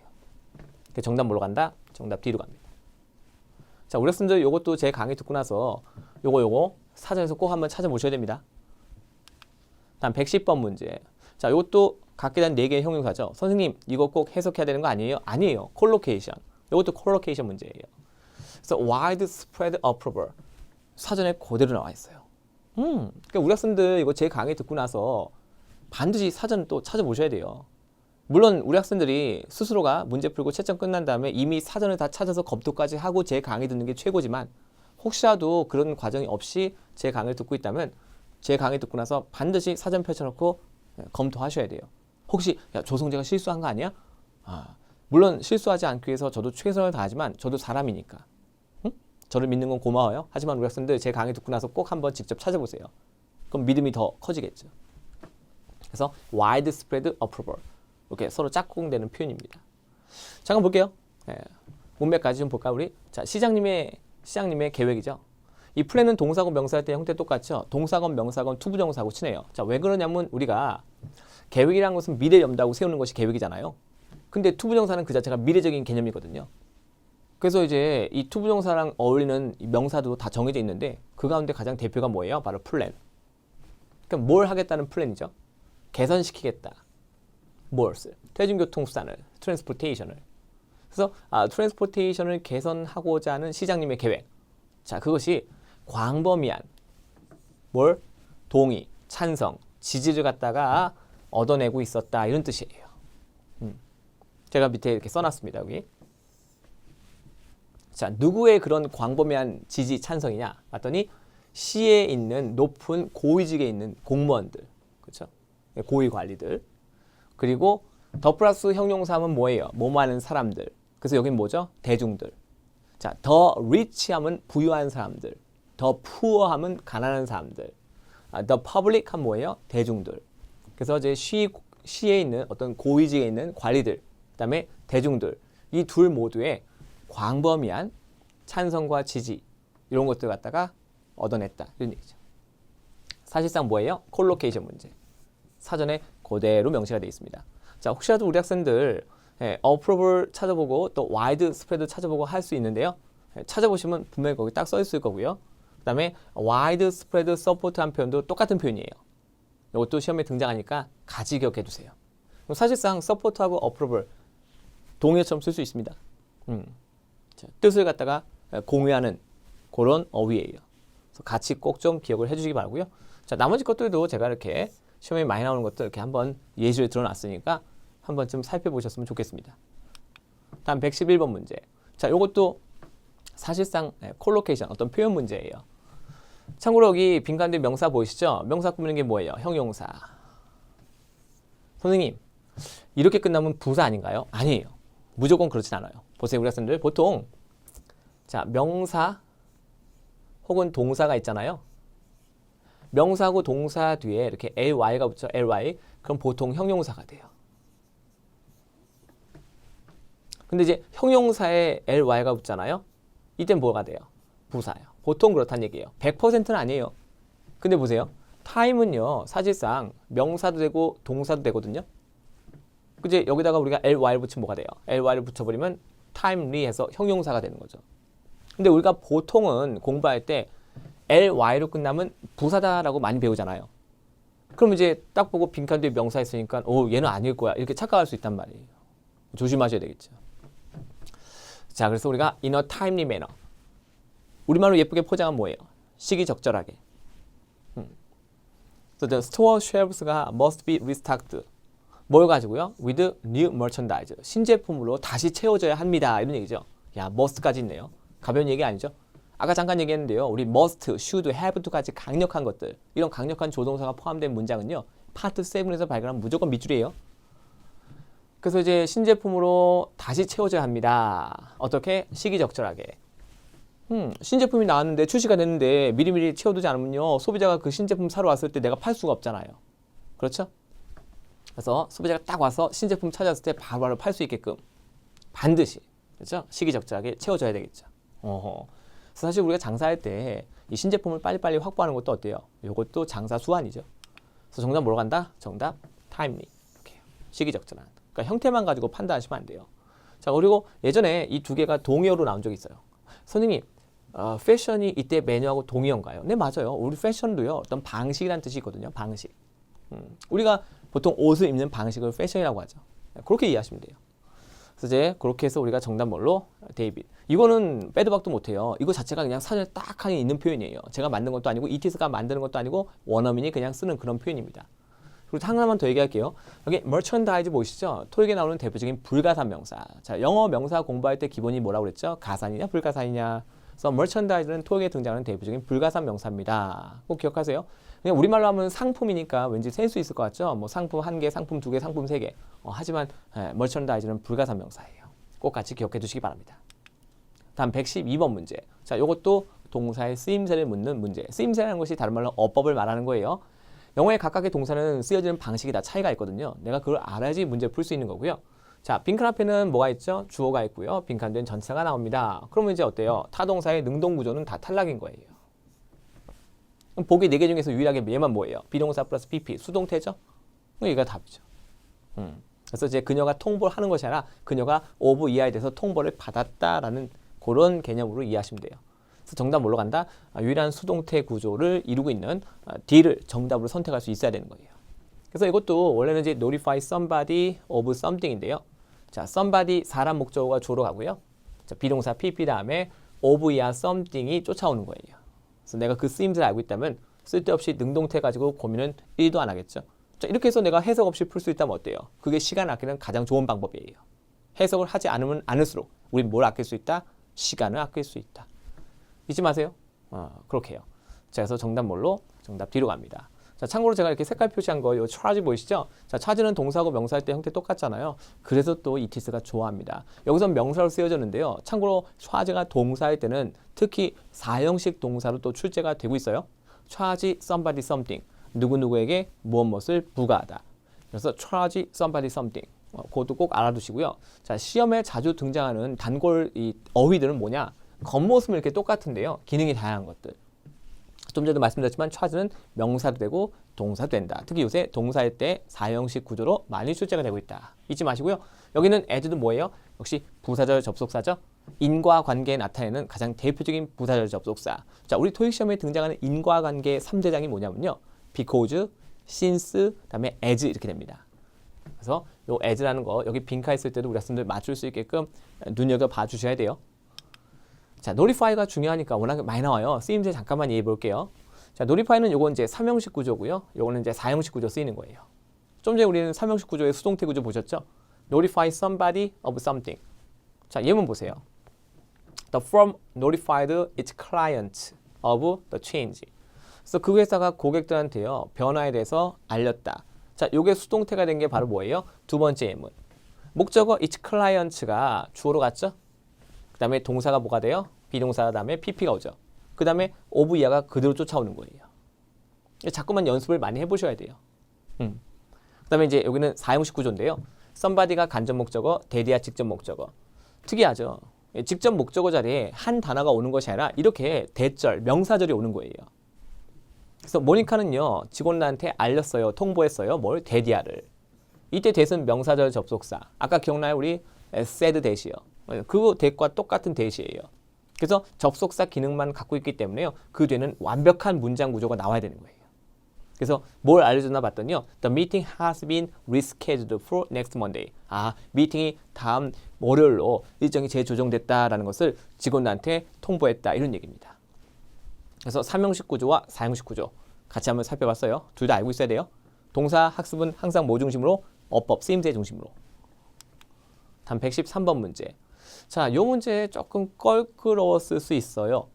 정답 뭐로 간다? 정답 D로 갑니다. 자, 우리 학생들 이것도 제 강의 듣고 나서 요거 사전에서 꼭 한번 찾아보셔야 됩니다. 다음 110번 문제. 자, 이것도 각기 다른 4개의 형용사죠. 선생님, 이거 꼭 해석해야 되는 거 아니에요? 아니에요. 콜로케이션. 이것도 콜로케이션 문제예요. 그래서 widespread approval. 사전에 그대로 나와 있어요. 그러니까 우리 학생들 이거 제 강의 듣고 나서 반드시 사전 또 찾아보셔야 돼요. 물론 우리 학생들이 스스로가 문제 풀고 채점 끝난 다음에 이미 사전을 다 찾아서 검토까지 하고 제 강의 듣는 게 최고지만 혹시라도 그런 과정이 없이 제 강의를 듣고 있다면 제 강의 듣고 나서 반드시 사전 펼쳐놓고 검토하셔야 돼요. 혹시 야, 조성재가 실수한 거 아니야? 물론 실수하지 않기 위해서 저도 최선을 다하지만 저도 사람이니까. 응? 저를 믿는 건 고마워요. 하지만 우리 학생들 제 강의 듣고 나서 꼭 한번 직접 찾아보세요. 그럼 믿음이 더 커지겠죠. 그래서 widespread approval. 이렇게 서로 짝꿍되는 표현입니다. 잠깐 볼게요. 문맥까지 좀 볼까요, 우리? 자, 시장님의 계획이죠. 이 플랜은 동사건 명사할 때 형태 똑같죠. 동사건 명사건 투부정사하고 친해요. 자, 왜 그러냐면 우리가 계획이라는 것은 미래 염두하고 세우는 것이 계획이잖아요. 근데 투부정사는 그 자체가 미래적인 개념이거든요. 그래서 이제 이 투부정사랑 어울리는 명사도 다 정해져 있는데 그 가운데 가장 대표가 뭐예요? 바로 플랜. 그러니까 뭘 하겠다는 플랜이죠. 개선시키겠다. 무엇을? 대중교통수단을, 트랜스포테이션을. 그래서 트랜스포테이션을 개선하고자 하는 시장님의 계획. 자, 그것이 광범위한 뭘? 동의, 찬성, 지지를 갖다가 얻어내고 있었다. 이런 뜻이에요. 제가 밑에 이렇게 써놨습니다. 여기. 자, 누구의 그런 광범위한 지지, 찬성이냐? 봤더니 시에 있는 높은 고위직에 있는 공무원들. 그렇죠? 고위 관리들. 그리고 더 플러스 형용사하면 뭐예요? 뭐하는 사람들. 그래서 여긴 뭐죠? 대중들. 자, 더 리치하면 부유한 사람들. 더 푸어하면 가난한 사람들. 더 퍼블릭 하면 뭐예요? 대중들. 그래서 이제 시에 있는 어떤 고위직에 있는 관리들, 그다음에 대중들. 이 둘 모두의 광범위한 찬성과 지지 이런 것들 갖다가 얻어냈다. 이런 얘기죠. 사실상 뭐예요? 콜로케이션 문제. 사전에 그대로 명시가 되어 있습니다. 자, 혹시라도 우리 학생들 어프로벌 찾아보고 또 와이드 스프레드 찾아보고 할 수 있는데요. 찾아보시면 분명히 거기 딱 써 있을 거고요. 그 다음에 와이드 스프레드 서포트한 표현도 똑같은 표현이에요. 이것도 시험에 등장하니까 같이 기억해 두세요. 사실상 서포트하고 어프로벌 동의어처럼 쓸 수 있습니다. 자, 뜻을 갖다가 공유하는 그런 어휘예요. 그래서 같이 꼭 좀 기억을 해주시기 바라고요. 자, 나머지 것들도 제가 이렇게 시험에 많이 나오는 것들 이렇게 한번 예시를 들어놨으니까 한 번쯤 살펴보셨으면 좋겠습니다. 다음 111번 문제. 자, 이것도 사실상 콜로케이션 어떤 표현 문제예요. 참고로 여기 빈칸들 명사 보이시죠? 명사 꾸미는 게 뭐예요? 형용사. 선생님, 이렇게 끝나면 부사 아닌가요? 아니에요. 무조건 그렇진 않아요. 보세요, 우리 학생들 보통 자, 명사 혹은 동사가 있잖아요. 명사하고 동사 뒤에 이렇게 ly가 붙죠. ly. 그럼 보통 형용사가 돼요. 근데 이제 형용사에 ly가 붙잖아요. 이땐 뭐가 돼요? 부사예요. 보통 그렇다는 얘기예요. 100%는 아니에요. 근데 보세요. time은요. 사실상 명사도 되고 동사도 되거든요. 그제 여기다가 우리가 ly를 붙이면 뭐가 돼요? ly를 붙여버리면 timely 해서 형용사가 되는 거죠. 근데 우리가 보통은 공부할 때 ly로 끝나면 부사다라고 많이 배우잖아요. 그럼 이제 딱 보고 빈칸 뒤에 명사 있으니까 얘는 아닐 거야 이렇게 착각할 수 있단 말이에요. 조심하셔야 되겠죠. 자, 그래서 우리가 in a timely manner. 우리말로 예쁘게 포장한 뭐예요? 시기적절하게. So the store shelves가 must be restocked. 뭘 가지고요? With new merchandise. 신제품으로 다시 채워져야 합니다. 이런 얘기죠. 야, must까지 있네요. 가벼운 얘기 아니죠? 아까 잠깐 얘기했는데요. 우리 must, should, have to까지 강력한 것들. 이런 강력한 조동사가 포함된 문장은요. 파트 7에서 발견한 무조건 밑줄이에요. 그래서 이제 신제품으로 다시 채워져야 합니다. 어떻게? 시기적절하게. 신제품이 나왔는데 출시가 됐는데 미리미리 채워두지 않으면요. 소비자가 그 신제품 사러 왔을 때 내가 팔 수가 없잖아요. 그렇죠? 그래서 소비자가 딱 와서 신제품 찾았을 때 바로바로 팔 수 있게끔 반드시 그렇죠? 시기적절하게 채워줘야 되겠죠. 그래서 사실 우리가 장사할 때 이 신제품을 빨리빨리 확보하는 것도 어때요? 이것도 장사 수완이죠. 그래서 정답 뭐로 간다? 정답 timely. 이렇게 시기적절한. 그러니까 형태만 가지고 판단하시면 안 돼요. 자, 그리고 예전에 이 두 개가 동의어로 나온 적이 있어요. 선생님, 패션이 이때 메뉴하고 동의어인가요? 네, 맞아요. 우리 패션도요, 어떤 방식이라는 뜻이 있거든요. 방식. 우리가 보통 옷을 입는 방식을 패션이라고 하죠. 그렇게 이해하시면 돼요. 그래서 이제 그렇게 해서 우리가 정답 뭘로? 데이빗. 이거는 빼도 박도 못해요. 이거 자체가 그냥 사전에 딱하게 있는 표현이에요. 제가 만든 것도 아니고 이티스가 만드는 것도 아니고 원어민이 그냥 쓰는 그런 표현입니다. 그리고 하나만 더 얘기할게요. 여기 merchandise 보이시죠? 토익에 나오는 대표적인 불가산 명사. 자, 영어 명사 공부할 때 기본이 뭐라고 그랬죠? 가산이냐 불가산이냐. 그래서 merchandise는 토익에 등장하는 대표적인 불가산 명사입니다. 꼭 기억하세요. 그냥 우리말로 하면 상품이니까 왠지 셀 수 있을 것 같죠? 뭐 상품 1개, 상품 2개, 상품 3개. 하지만 merchandise는 불가산 명사예요. 꼭 같이 기억해 두시기 바랍니다. 다음 112번 문제. 자, 이것도 동사의 쓰임새를 묻는 문제. 쓰임새라는 것이 다른 말로 어법을 말하는 거예요. 영어의 각각의 동사는 쓰여지는 방식이 다 차이가 있거든요. 내가 그걸 알아야지 문제 풀 수 있는 거고요. 자, 빈칸 앞에는 뭐가 있죠? 주어가 있고요. 빈칸 뒤엔 전치사가 나옵니다. 그러면 이제 어때요? 타동사의 능동 구조는 다 탈락인 거예요. 그럼 보기 4개 중에서 유일하게 얘만 뭐예요? 비동사 플러스 PP, 수동태죠? 이게 답이죠. 그래서 이제 그녀가 통보를 하는 것이 아니라 그녀가 오브 이하에 대해서 통보를 받았다라는 그런 개념으로 이해하시면 돼요. 그래서 정답 뭘로 간다? 유일한 수동태 구조를 이루고 있는 D를 정답으로 선택할 수 있어야 되는 거예요. 그래서 이것도 원래는 이제 notify somebody of something인데요. 자, somebody 사람 목적어가 주어로 가고요. 자, 비동사 PP 다음에 of 이하 something이 쫓아오는 거예요. 그래서 내가 그 쓰임새를 알고 있다면 쓸데없이 능동태 가지고 고민은 1도 안 하겠죠. 자, 이렇게 해서 내가 해석 없이 풀 수 있다면 어때요? 그게 시간 아끼는 가장 좋은 방법이에요. 해석을 하지 않으면 않을수록 우린 뭘 아낄 수 있다? 시간을 아낄 수 있다. 잊지 마세요. 그렇게 해요. 자, 그래서 정답 뭘로? 정답 뒤로 갑니다. 자, 참고로 제가 이렇게 색깔 표시한 거, 이 charge 보이시죠? 자, charge는 동사하고 명사할 때 형태 똑같잖아요. 그래서 또 이티스가 좋아합니다. 여기서 명사로 쓰여졌는데요. 참고로 charge가 동사일 때는 특히 4형식 동사로 또 출제가 되고 있어요. charge somebody something. 누구누구에게 무엇을 부과하다. 그래서 charge somebody something. 그것도 꼭 알아두시고요. 자, 시험에 자주 등장하는 단골 이 어휘들은 뭐냐? 겉모습은 이렇게 똑같은데요. 기능이 다양한 것들. 좀 전에도 말씀드렸지만 charge는 명사도 되고 동사도 된다. 특히 요새 동사일 때 4형식 구조로 많이 출제가 되고 있다. 잊지 마시고요. 여기는 as도 뭐예요? 역시 부사절 접속사죠. 인과관계에 나타내는 가장 대표적인 부사절 접속사. 자, 우리 토익 시험에 등장하는 인과관계 3대장이 뭐냐면요. because, since, 그다음에 as 이렇게 됩니다. 그래서 요 as라는 거 여기 빈칸 있을 때도 우리 학생들 맞출 수 있게끔 눈여겨봐 주셔야 돼요. 자, notify가 중요하니까 워낙 많이 나와요. 쓰임새 잠깐만 이해해 볼게요. 자, notify는 요건 이제 3형식 구조고요. 요거는 이제 4형식 구조 쓰이는 거예요. 좀 전에 우리는 3형식 구조의 수동태 구조 보셨죠? notify somebody of something. 자, 예문 보세요. The firm notified its client of the change. 그래서 그 회사가 고객들한테요, 변화에 대해서 알렸다. 자, 요게 수동태가 된 게 바로 뭐예요? 두 번째 예문. 목적어 its client가 주어로 갔죠? 그 다음에 동사가 뭐가 돼요? 비동사 다음에 PP가 오죠. 그 다음에 of 이하가 그대로 쫓아오는 거예요. 자꾸만 연습을 많이 해보셔야 돼요. 그 다음에 이제 여기는 4형식 구조인데요. somebody가 간접 목적어, 대디야 직접 목적어. 특이하죠? 직접 목적어 자리에 한 단어가 오는 것이 아니라 이렇게 대절, 명사절이 오는 거예요. 그래서 모니카는요, 직원들한테 알렸어요, 통보했어요. 뭘? 대디야를. 이때 대은 명사절 접속사. 아까 기억나요? 우리 said that이요. 그 that과 똑같은 that이에요. 그래서 접속사 기능만 갖고 있기 때문에요. 그 뒤에는 완벽한 문장 구조가 나와야 되는 거예요. 그래서 뭘 알려줬나 봤더니요. The meeting has been rescheduled for next Monday. 아, 미팅이 다음 월요일로 일정이 재조정됐다라는 것을 직원들한테 통보했다. 이런 얘기입니다. 그래서 3형식 구조와 4형식 구조 같이 한번 살펴봤어요. 둘 다 알고 있어야 돼요. 동사 학습은 항상 뭐 중심으로? 어법, 쓰임새 중심으로. 다음 113번 문제. 자, 이 문제 조금 껄끄러웠을 수 있어요.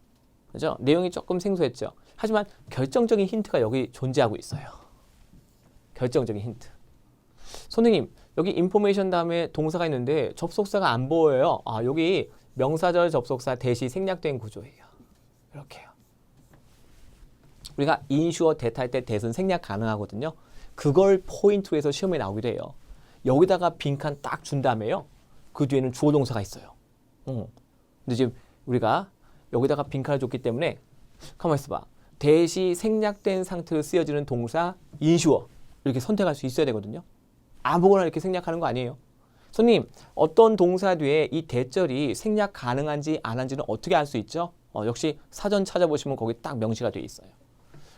그죠? 내용이 조금 생소했죠. 하지만 결정적인 힌트가 여기 존재하고 있어요. 결정적인 힌트. 선생님, 여기 인포메이션 다음에 동사가 있는데 접속사가 안 보여요. 아, 여기 명사절 접속사 대시 생략된 구조예요. 이렇게요. 우리가 인슈어 대타 할 때 대은 생략 가능하거든요. 그걸 포인트로 해서 시험에 나오기도 해요. 여기다가 빈칸 딱 준 다음에요. 그 뒤에는 주어 동사가 있어요. 근데 지금 우리가 여기다가 빈칸을 줬기 때문에 가만히 있어봐. 대시 생략된 상태로 쓰여지는 동사 인슈어. 이렇게 선택할 수 있어야 되거든요. 아무거나 이렇게 생략하는 거 아니에요. 손님, 어떤 동사 뒤에 이 대절이 생략 가능한지 안 한지는 어떻게 알 수 있죠? 역시 사전 찾아보시면 거기 딱 명시가 되어 있어요.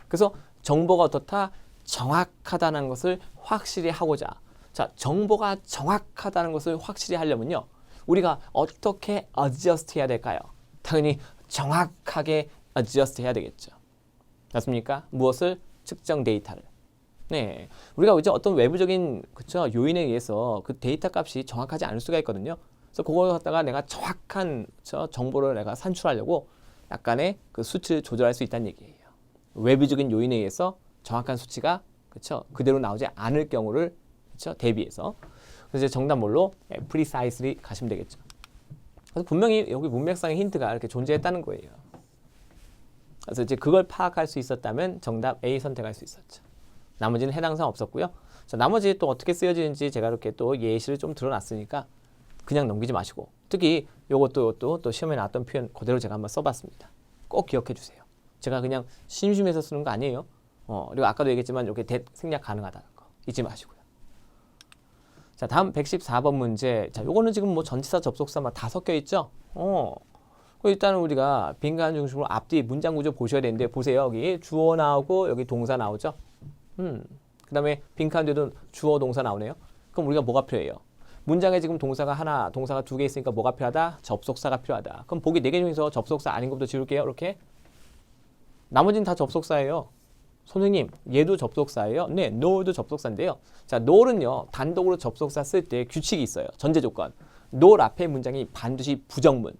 그래서 정보가 어떻다? 정확하다는 것을 확실히 하고자. 자, 정보가 정확하다는 것을 확실히 하려면요. 우리가 어떻게 adjust 해야 될까요? 당연히 정확하게 adjust 해야 되겠죠. 맞습니까? 무엇을? 측정 데이터를. 네, 우리가 이제 어떤 외부적인 그쵸 요인에 의해서 그 데이터 값이 정확하지 않을 수가 있거든요. 그래서 그걸 갖다가 내가 정확한 정보를 내가 산출하려고 약간의 그 수치를 조절할 수 있다는 얘기예요. 외부적인 요인에 의해서 정확한 수치가 그쵸 그대로 나오지 않을 경우를 그쵸 대비해서 그래서 이제 정답 뭘로 precisely 가시면 되겠죠. 그래서 분명히 여기 문맥상의 힌트가 이렇게 존재했다는 거예요. 그래서 이제 그걸 파악할 수 있었다면 정답 A 선택할 수 있었죠. 나머지는 해당사항 없었고요. 자, 나머지 또 어떻게 쓰여지는지 제가 이렇게 또 예시를 좀 들어놨으니까 그냥 넘기지 마시고 특히 요것도 또 시험에 나왔던 표현 그대로 제가 한번 써봤습니다. 꼭 기억해 주세요. 제가 그냥 심심해서 쓰는 거 아니에요. 그리고 아까도 얘기했지만 이렇게 생략 가능하다는 거 잊지 마시고요. 자, 다음 114번 문제. 자, 요거는 지금 뭐 전치사 접속사 막 다 섞여 있죠? 일단은 우리가 빈칸 중심으로 앞뒤 문장 구조 보셔야 되는데 보세요. 여기 주어 나오고 여기 동사 나오죠? 그 다음에 빈칸 뒤에도 주어 동사 나오네요. 그럼 우리가 뭐가 필요해요? 문장에 지금 동사가 하나, 동사가 두 개 있으니까 뭐가 필요하다? 접속사가 필요하다. 그럼 보기 4개 중에서 접속사 아닌 것부터 지울게요. 이렇게. 나머지는 다 접속사예요. 선생님, 얘도 접속사예요? 네, no도 접속사인데요. 자, no는요, 단독으로 접속사 쓸 때 규칙이 있어요. 전제 조건. no 앞에 문장이 반드시 부정문.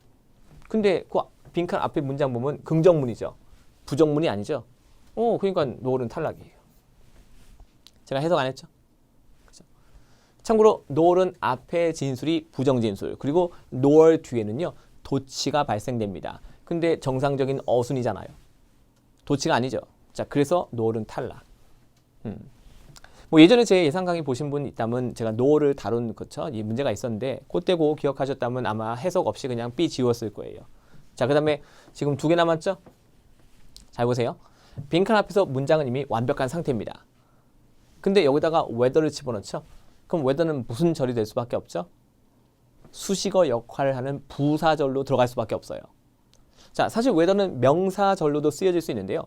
근데 그 빈칸 앞에 문장 보면 긍정문이죠. 부정문이 아니죠. 그러니까 no는 탈락이에요. 제가 해석 안 했죠? 그죠? 참고로 no는 앞에 진술이 부정진술 그리고 nor 뒤에는요 도치가 발생됩니다. 근데 정상적인 어순이잖아요. 도치가 아니죠. 자, 그래서 no는 탈락. 뭐 예전에 제 예상 강의 보신 분 있다면 제가 no를 다룬 그쵸? 이 문제가 있었는데 그때고 기억하셨다면 아마 해석 없이 그냥 B 지웠을 거예요. 자, 그 다음에 지금 2개 남았죠? 잘 보세요. 빈칸 앞에서 문장은 이미 완벽한 상태입니다. 근데 여기다가 whether를 집어넣죠? 그럼 whether는 무슨 절이 될 수밖에 없죠? 수식어 역할을 하는 부사절로 들어갈 수밖에 없어요. 자, 사실 whether는 명사절로도 쓰여질 수 있는데요.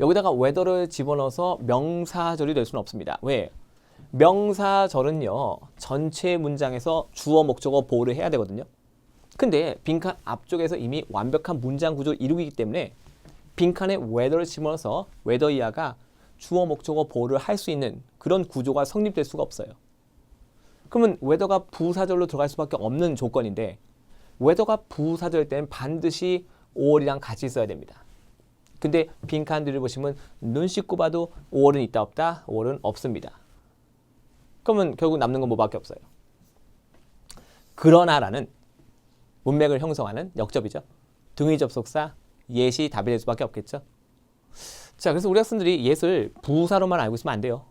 여기다가 whether를 집어넣어서 명사절이 될 수는 없습니다. 왜? 명사절은요, 전체 문장에서 주어, 목적어 보호를 해야 되거든요. 근데 빈칸 앞쪽에서 이미 완벽한 문장 구조를 이루기 때문에 빈칸에 whether를 집어넣어서 whether 이하가 주어, 목적어 보호를 할 수 있는 그런 구조가 성립될 수가 없어요. 그러면 whether가 부사절로 들어갈 수밖에 없는 조건인데 whether가 부사절 때는 반드시 or이랑 같이 있어야 됩니다. 근데 빈칸들을 보시면 눈 씻고 봐도 or은 있다 없다? or은 없습니다. 그러면 결국 남는 건 뭐밖에 없어요. 그러나라는 문맥을 형성하는 역접이죠. 등의 접속사, yes이 답이 될 수밖에 없겠죠. 자, 그래서 우리 학생들이 yes를 부사로만 알고 있으면 안 돼요.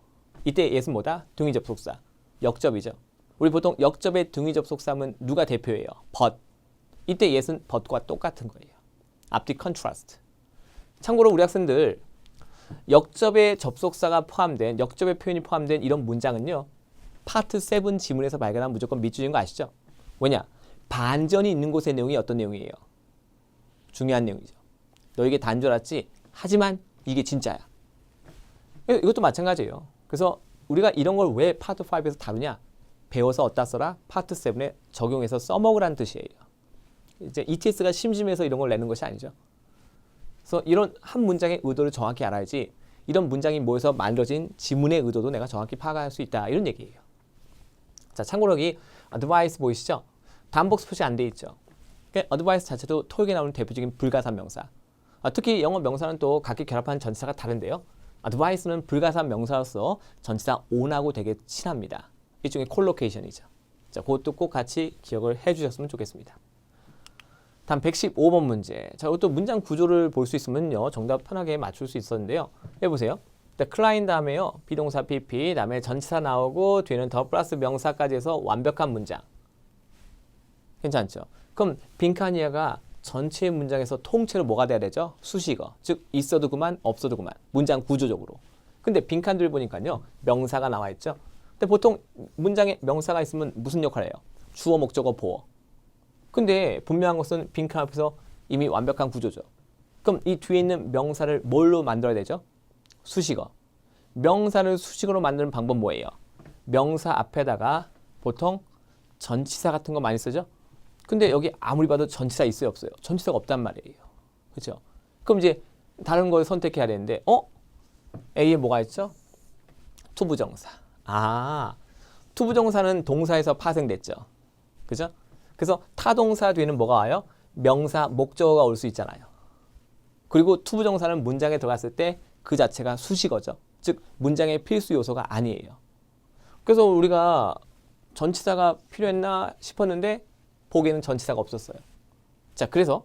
이때 yes는 뭐다? 등의 접속사, 역접이죠. 우리 보통 역접의 등의 접속사는 누가 대표예요? but. 이때 yes는 but과 똑같은 거예요. 앞뒤 컨트라스트. 참고로 우리 학생들 역접의 접속사가 포함된 역접의 표현이 포함된 이런 문장은요. 파트 7 지문에서 발견한 무조건 밑줄인 거 아시죠? 왜냐? 반전이 있는 곳의 내용이 어떤 내용이에요? 중요한 내용이죠. 너에게 단줄 알았지? 하지만 이게 진짜야. 이것도 마찬가지예요. 그래서 우리가 이런 걸 왜 파트 5에서 다루냐? 배워서 어디다 써라? 파트 7에 적용해서 써먹으라는 뜻이에요. 이제 ETS가 심심해서 이런 걸 내는 것이 아니죠. 그래서 이런 한 문장의 의도를 정확히 알아야지 이런 문장이 모여서 만들어진 지문의 의도도 내가 정확히 파악할 수 있다. 이런 얘기예요. 자, 참고로 여기 advice 보이시죠? 단복 스포츠 안 돼 있죠. 그러니까 advice 자체도 토익에 나오는 대표적인 불가산 명사. 특히 영어 명사는 또 각기 결합한 전치사가 다른데요. advice는 불가산 명사로서 전치사 on하고 되게 친합니다. 일종의 콜로케이션이죠. 자, 그것도 꼭 같이 기억을 해주셨으면 좋겠습니다. 다음 115번 문제. 자, 이것도 문장 구조를 볼 수 있으면요. 정답 편하게 맞출 수 있었는데요. 해보세요. 클라인 다음에요. 비동사 PP, 다음에 전치사 나오고 뒤에는 더 플러스 명사까지 해서 완벽한 문장. 괜찮죠? 그럼 빈칸이야가 전체 문장에서 통째로 뭐가 돼야 되죠? 수식어. 즉 있어도 그만, 없어도 그만. 문장 구조적으로. 근데 빈칸들 보니까요. 명사가 나와 있죠. 근데 보통 문장에 명사가 있으면 무슨 역할을 해요? 주어, 목적어, 보어. 근데 분명한 것은 빈칸 앞에서 이미 완벽한 구조죠. 그럼 이 뒤에 있는 명사를 뭘로 만들어야 되죠? 수식어. 명사를 수식어로 만드는 방법 뭐예요? 명사 앞에다가 보통 전치사 같은 거 많이 쓰죠? 근데 여기 아무리 봐도 전치사 있어요, 없어요? 전치사가 없단 말이에요. 그렇죠? 그럼 이제 다른 걸 선택해야 되는데 A에 뭐가 있죠? 투부정사. 투부정사는 동사에서 파생됐죠. 그죠? 그래서 타동사 뒤에는 뭐가 와요? 명사, 목적어가 올 수 있잖아요. 그리고 투부정사는 문장에 들어갔을 때 그 자체가 수식어죠. 즉 문장의 필수 요소가 아니에요. 그래서 우리가 전치사가 필요했나 싶었는데 보기에는 전치사가 없었어요. 자, 그래서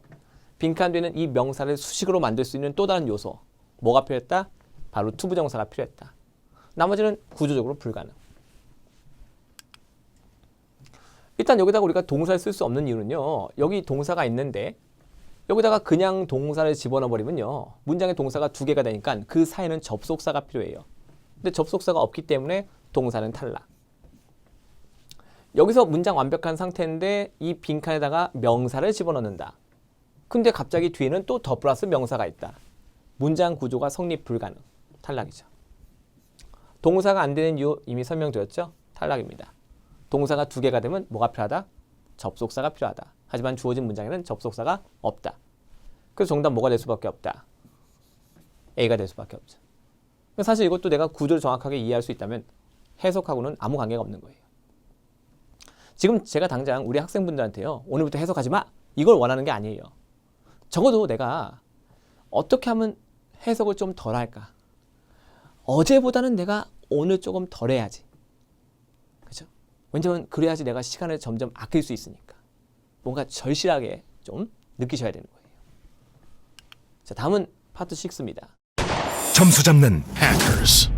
빈칸 뒤에는 이 명사를 수식어로 만들 수 있는 또 다른 요소. 뭐가 필요했다? 바로 투부정사가 필요했다. 나머지는 구조적으로 불가능. 일단 여기다가 우리가 동사를 쓸 수 없는 이유는요. 여기 동사가 있는데 여기다가 그냥 동사를 집어넣어 버리면요. 문장에 동사가 두 개가 되니까 그 사이에는 접속사가 필요해요. 근데 접속사가 없기 때문에 동사는 탈락. 여기서 문장 완벽한 상태인데 이 빈칸에다가 명사를 집어넣는다. 근데 갑자기 뒤에는 또 더 플러스 명사가 있다. 문장 구조가 성립 불가능. 탈락이죠. 동사가 안 되는 이유 이미 설명드렸죠? 탈락입니다. 동사가 두 개가 되면 뭐가 필요하다? 접속사가 필요하다. 하지만 주어진 문장에는 접속사가 없다. 그래서 정답 뭐가 될 수밖에 없다? A가 될 수밖에 없죠. 사실 이것도 내가 구조를 정확하게 이해할 수 있다면 해석하고는 아무 관계가 없는 거예요. 지금 제가 당장 우리 학생분들한테요. 오늘부터 해석하지 마! 이걸 원하는 게 아니에요. 적어도 내가 어떻게 하면 해석을 좀 덜 할까? 어제보다는 내가 오늘 조금 덜 해야지. 그죠? 왜냐면 그래야지 내가 시간을 점점 아낄 수 있으니까. 뭔가 절실하게 좀 느끼셔야 되는 거예요. 자, 다음은 파트 6입니다. 점수 잡는 해커스.